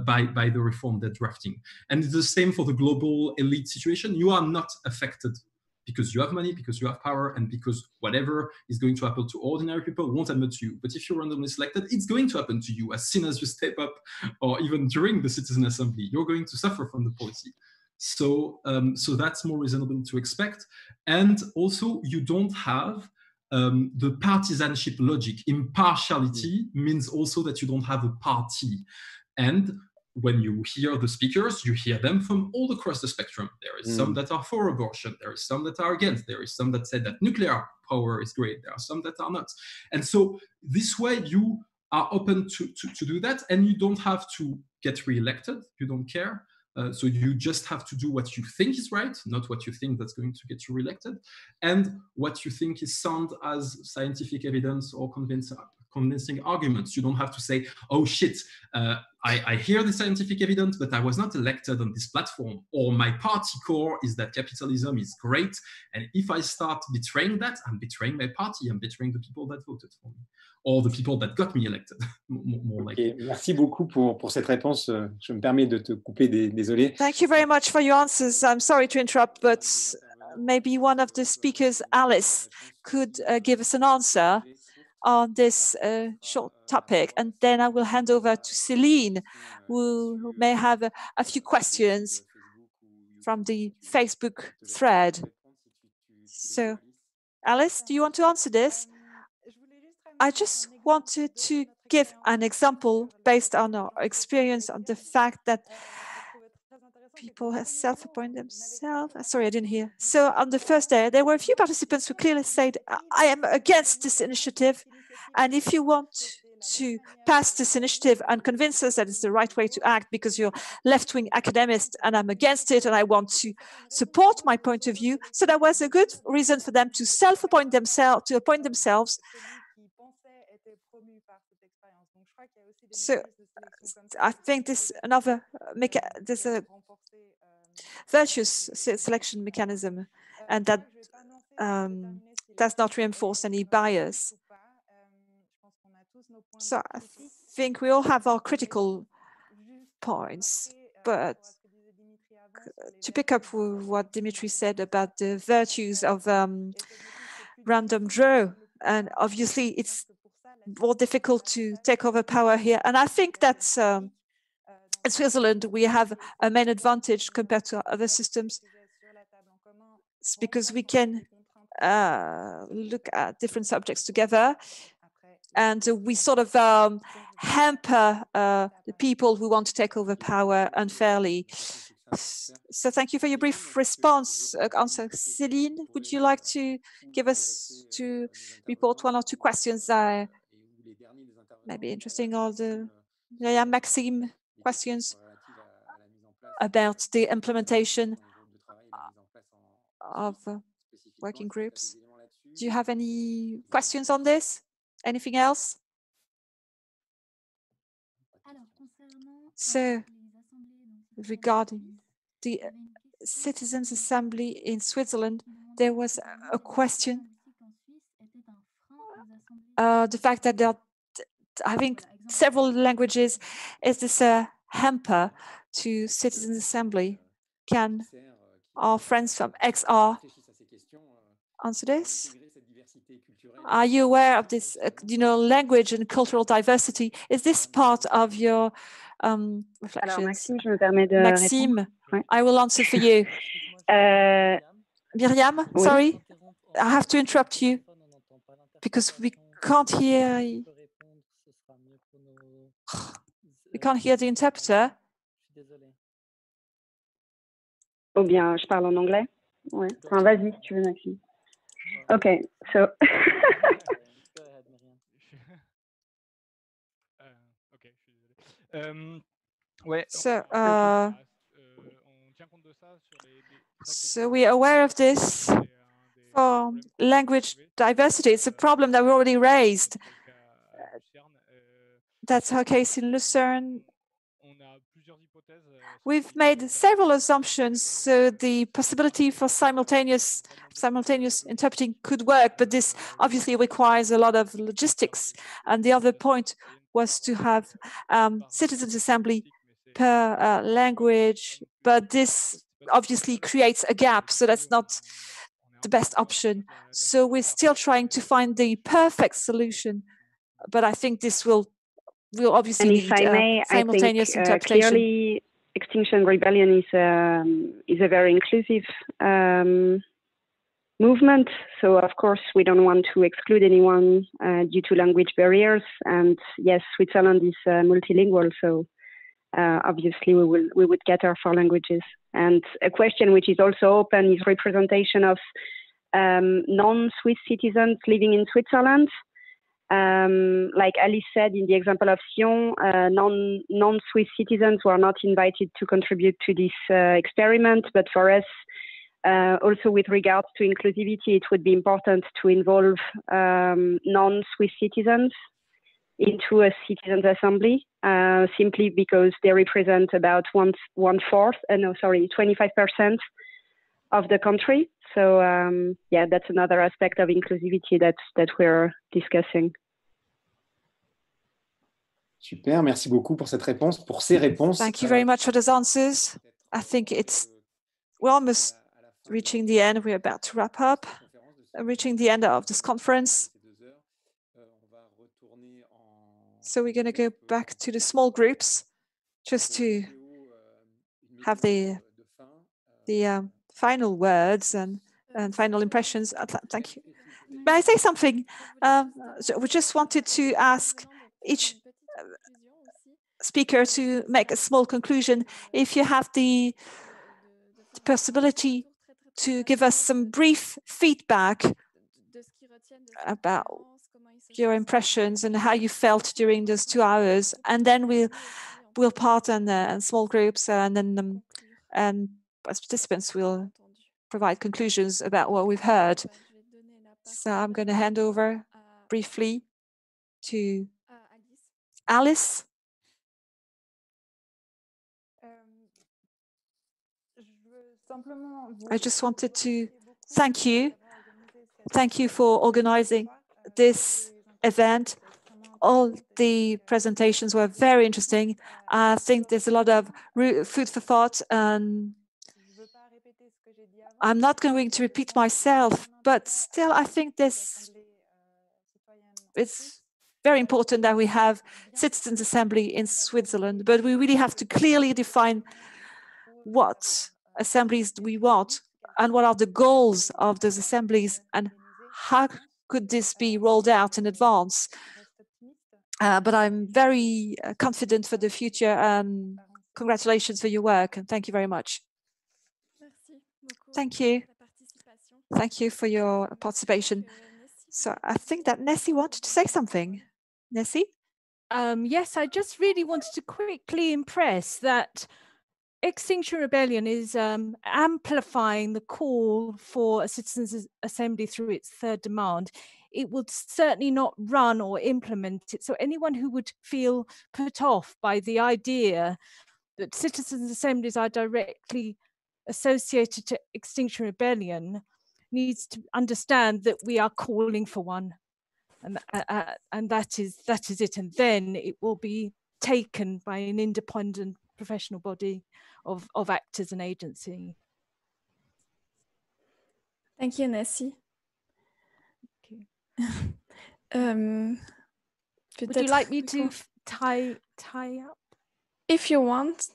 by the reform they're drafting. And it's the same for the global elite situation. You are not affected because you have money, because you have power, and because whatever is going to happen to ordinary people won't happen to you. But if you're randomly selected, it's going to happen to you as soon as you step up, or even during the Citizen Assembly. You're going to suffer from the policy. So, so that's more reasonable to expect. And also, you don't have the partisanship logic. Impartiality means also that you don't have a party. And when you hear the speakers, you hear them from all across the spectrum. There is some that are for abortion. There is some that are against. There is some that say that nuclear power is great. There are some that are not. And so this way you are open to do that, and you don't have to get re-elected. You don't care. So you just have to do what you think is right, not what you think that's going to get you re-elected, and what you think is sound as scientific evidence or convincing arguments. You don't have to say, oh shit, I hear the scientific evidence, but I was not elected on this platform, or my party core is that capitalism is great, and if I start betraying that, I'm betraying my party, I'm betraying the people that voted for me, or the people that got me elected. More okay. Merci beaucoup pour cette réponse. Je me permets de te couper, désolé. Thank you very much for your answers. I'm sorry to interrupt, but maybe one of the speakers, Alice, could give us an answer on this short topic, and then I will hand over to Celine, who may have a few questions from the Facebook thread. So, Alice, do you want to answer this? I just wanted to give an example based on our experience on the fact that people have self-appointed themselves. Sorry, I didn't hear. So on the first day, there were a few participants who clearly said, I am against this initiative. And if you want to pass this initiative and convince us that it's the right way to act because you're left-wing academics and I'm against it and I want to support my point of view. So that was a good reason for them to self-appoint themselves, to appoint themselves. So I think this another there's a virtuous selection mechanism, and that does not reinforce any bias. So I think we all have our critical points, but to pick up with what Dimitri said about the virtues of random draw, and obviously it's more difficult to take over power here. And I think that's in Switzerland, we have a main advantage compared to other systems. It's because we can look at different subjects together, and we sort of hamper the people who want to take over power unfairly. So thank you for your brief response. Answer. Céline, would you like to give us to report one or two questions? Maybe interesting, or the Maxime questions about the implementation of working groups. Do you have any questions on this? Anything else? So, regarding the Citizens' Assembly in Switzerland, there was a question. The fact that they're having several languages, is this a hamper to Citizens' Assembly? Can our friends from XR answer this? Are you aware of this, language and cultural diversity? Is this part of your reflections? Alors, Maxime, je me permets de Maxime, ouais. I will answer for you. Miriam, oui. Sorry, I have to interrupt you because we can't hear. We can't hear the interpreter. Ou bien, je parle en anglais. Ouais. Enfin, vas-y si tu veux, Maxime. Okay, so. So we are aware of this for language diversity. It's a problem that we already raised. That's our case in Lucerne. We've made several assumptions, so the possibility for simultaneous interpreting could work, but this obviously requires a lot of logistics. And the other point was to have Citizens' Assembly per language, but this obviously creates a gap, so that's not the best option. So we're still trying to find the perfect solution, but I think this will obviously need simultaneous interpretation. Clearly, Extinction Rebellion is a very inclusive movement. So, of course, we don't want to exclude anyone due to language barriers. And yes, Switzerland is multilingual, so obviously we would cater for languages. And a question which is also open is representation of non-Swiss citizens living in Switzerland. Like Alice said in the example of Sion, non-Swiss citizens were not invited to contribute to this experiment, but for us, also with regards to inclusivity, it would be important to involve non-Swiss citizens into a citizens' assembly, simply because they represent about 25% of the country. So yeah, that's another aspect of inclusivity that we're discussing. Super, merci beaucoup pour cette réponse, pour ces réponses. Thank you very much for those answers. I think we're almost reaching the end. We're about to wrap up, reaching the end of this conference. So we're going to go back to the small groups just to have the final words and and final impressions. Thank you. May I say something? So we just wanted to ask each speaker to make a small conclusion. If you have the possibility to give us some brief feedback about your impressions and how you felt during those 2 hours, and then we'll part in small groups, and then as participants will provide conclusions about what we've heard. So I'm going to hand over briefly to Alice. I just wanted to thank you. Thank you for organizing this event. All the presentations were very interesting. I think there's a lot of food for thought, and I'm not going to repeat myself, but still I think it's very important that we have citizens' assembly in Switzerland, but we really have to clearly define what assemblies do we want and what are the goals of those assemblies and how could this be rolled out in advance. But I'm very confident for the future, and congratulations for your work, and thank you very much. Thank you. Thank you for your participation. So I think that Nessie wanted to say something. Nessie? Yes, I just really wanted to quickly impress that Extinction Rebellion is amplifying the call for a citizens' assembly through its third demand. It would certainly not run or implement it. So anyone who would feel put off by the idea that citizens' assemblies are directly associated to Extinction Rebellion needs to understand that we are calling for one. And that is it. And then it will be taken by an independent professional body of actors and agency. Thank you, Nessie. Would you like me to tie up? If you want.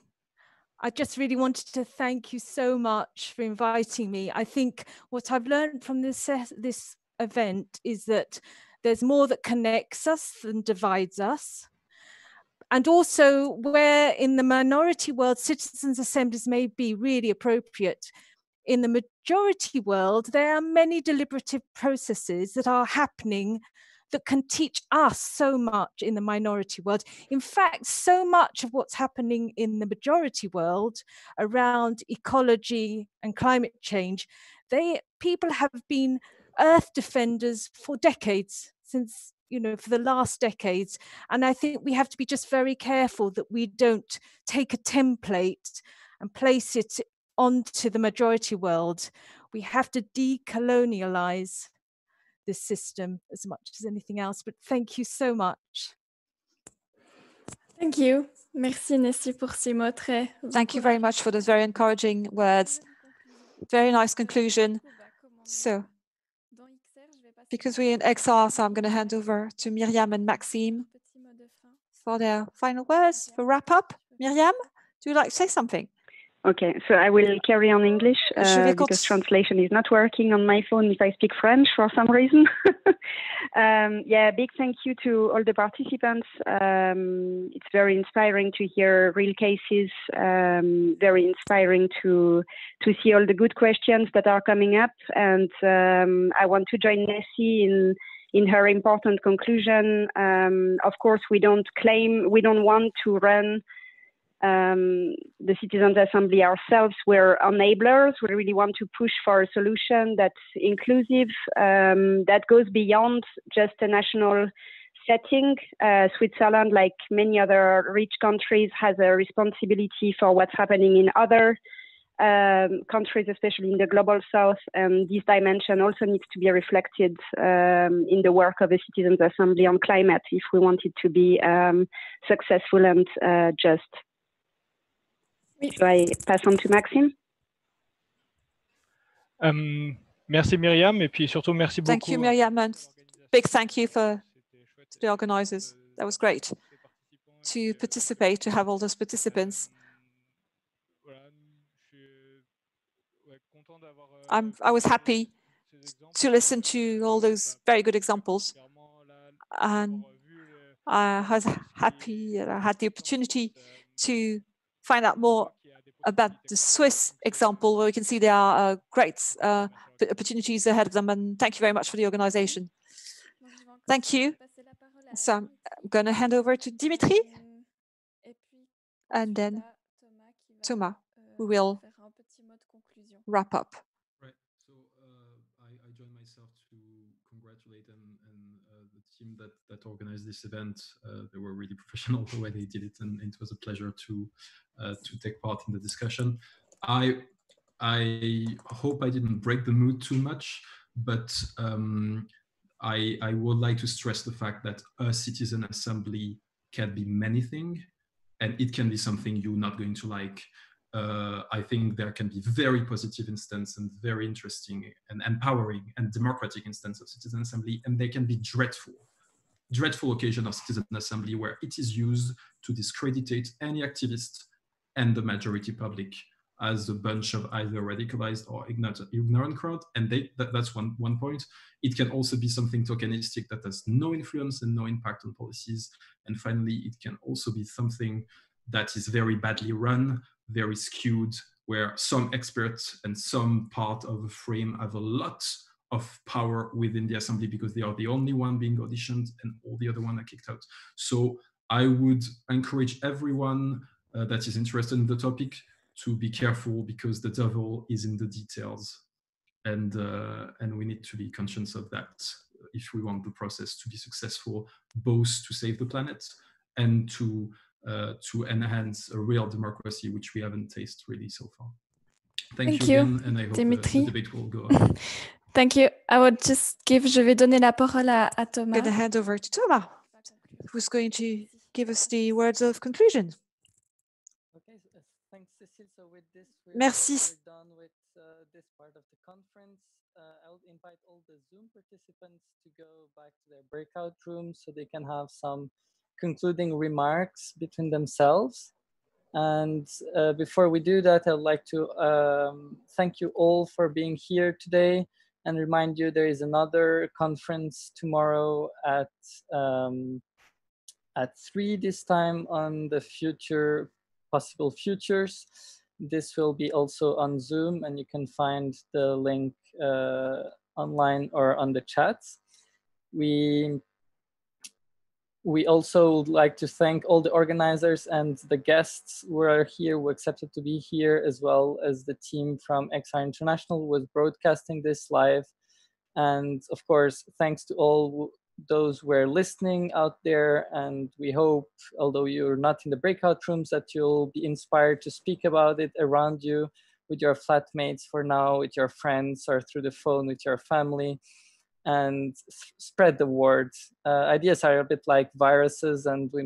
I just really wanted to thank you so much for inviting me. I think what I've learned from this event is that there's more that connects us than divides us. And also where in the minority world, citizens' assemblies may be really appropriate. In the majority world, there are many deliberative processes that are happening that can teach us so much in the minority world. In fact, so much of what's happening in the majority world around ecology and climate change, people have been earth defenders for decades, since, for the last decades. And I think we have to be just very careful that we don't take a template and place it onto the majority world. We have to decolonialize this system as much as anything else. But thank you so much. Thank you. Merci Nessie pour ces mots très. Thank you very much for those very encouraging words. Very nice conclusion. So, because we're in XR, so I'm going to hand over to Myriam and Maxime for their final words, for wrap up. Myriam, do you like to say something? Okay, so I will carry on English because translation is not working on my phone if I speak French for some reason. Yeah, big thank you to all the participants. It's very inspiring to hear real cases, very inspiring to see all the good questions that are coming up. And I want to join Nessie in her important conclusion. Of course, we don't want to run the Citizens' Assembly ourselves. We're enablers. We really want to push for a solution that's inclusive, that goes beyond just a national setting. Switzerland, like many other rich countries, has a responsibility for what's happening in other countries, especially in the global south. And this dimension also needs to be reflected in the work of the Citizens' Assembly on climate if we want it to be successful and just. Should I pass on to Maxime? Merci Myriam, et puis surtout merci beaucoup. Thank you, Myriam, and big thank you to the organizers. That was great to participate, to have all those participants. I was happy to listen to all those very good examples. And I was happy that I had the opportunity to find out more about the Swiss example, where we can see there are great opportunities ahead of them. And thank you very much for the organization. Thank you. So I'm going to hand over to Dimitri, and then Thomas, who will wrap up. Right. So I join myself to congratulate the team that organized this event. They were really professional the way they did it, and it was a pleasure to take part in the discussion. I hope I didn't break the mood too much, but I would like to stress the fact that a citizen assembly can be many things, and it can be something you're not going to like. I think there can be very positive instance and very interesting and empowering and democratic instance of citizen assembly, and they can be dreadful occasion of citizen assembly where it is used to discredit any activist and the majority public as a bunch of either radicalized or ignorant crowd. And that's one point. It can also be something tokenistic that has no influence and no impact on policies. And finally, it can also be something that is very badly run, very skewed, where some experts and some part of the frame have a lot of power within the assembly because they are the only one being auditioned and all the other ones are kicked out. So I would encourage everyone that is interested in the topic to be careful, because the devil is in the details, and we need to be conscious of that if we want the process to be successful, both to save the planet and to enhance a real democracy, which we haven't tasted really so far. Thank you again, and I hope the debate will go on. Thank you. I would just je vais donner la parole à Thomas. I'm going to hand over to Thomas, who's going to give us the words of conclusion. Okay, thanks, Cécile. So with this, Merci. we're done with this part of the conference. I'll invite all the Zoom participants to go back to their breakout rooms so they can have some concluding remarks between themselves. And before we do that, I'd like to thank you all for being here today and remind you there is another conference tomorrow at 3 this time on the possible futures. This will be also on Zoom, and you can find the link online or on the chat. We also would like to thank all the organizers and the guests who are here, who accepted to be here, as well as the team from XR International who was broadcasting this live. And of course, thanks to all those who are listening out there. And we hope, although you're not in the breakout rooms, that you'll be inspired to speak about it around you with your flatmates for now, with your friends, or through the phone with your family. And spread the word. Ideas are a bit like viruses, and we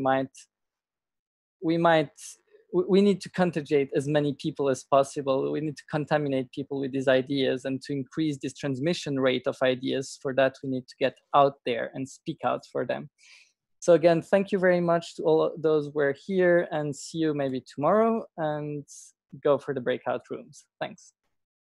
need to contagiate as many people as possible. We need to contaminate people with these ideas, and to increase this transmission rate of ideas. For that, we need to get out there and speak out for them. So again, thank you very much to all those who are here, and see you maybe tomorrow, and go for the breakout rooms. Thanks.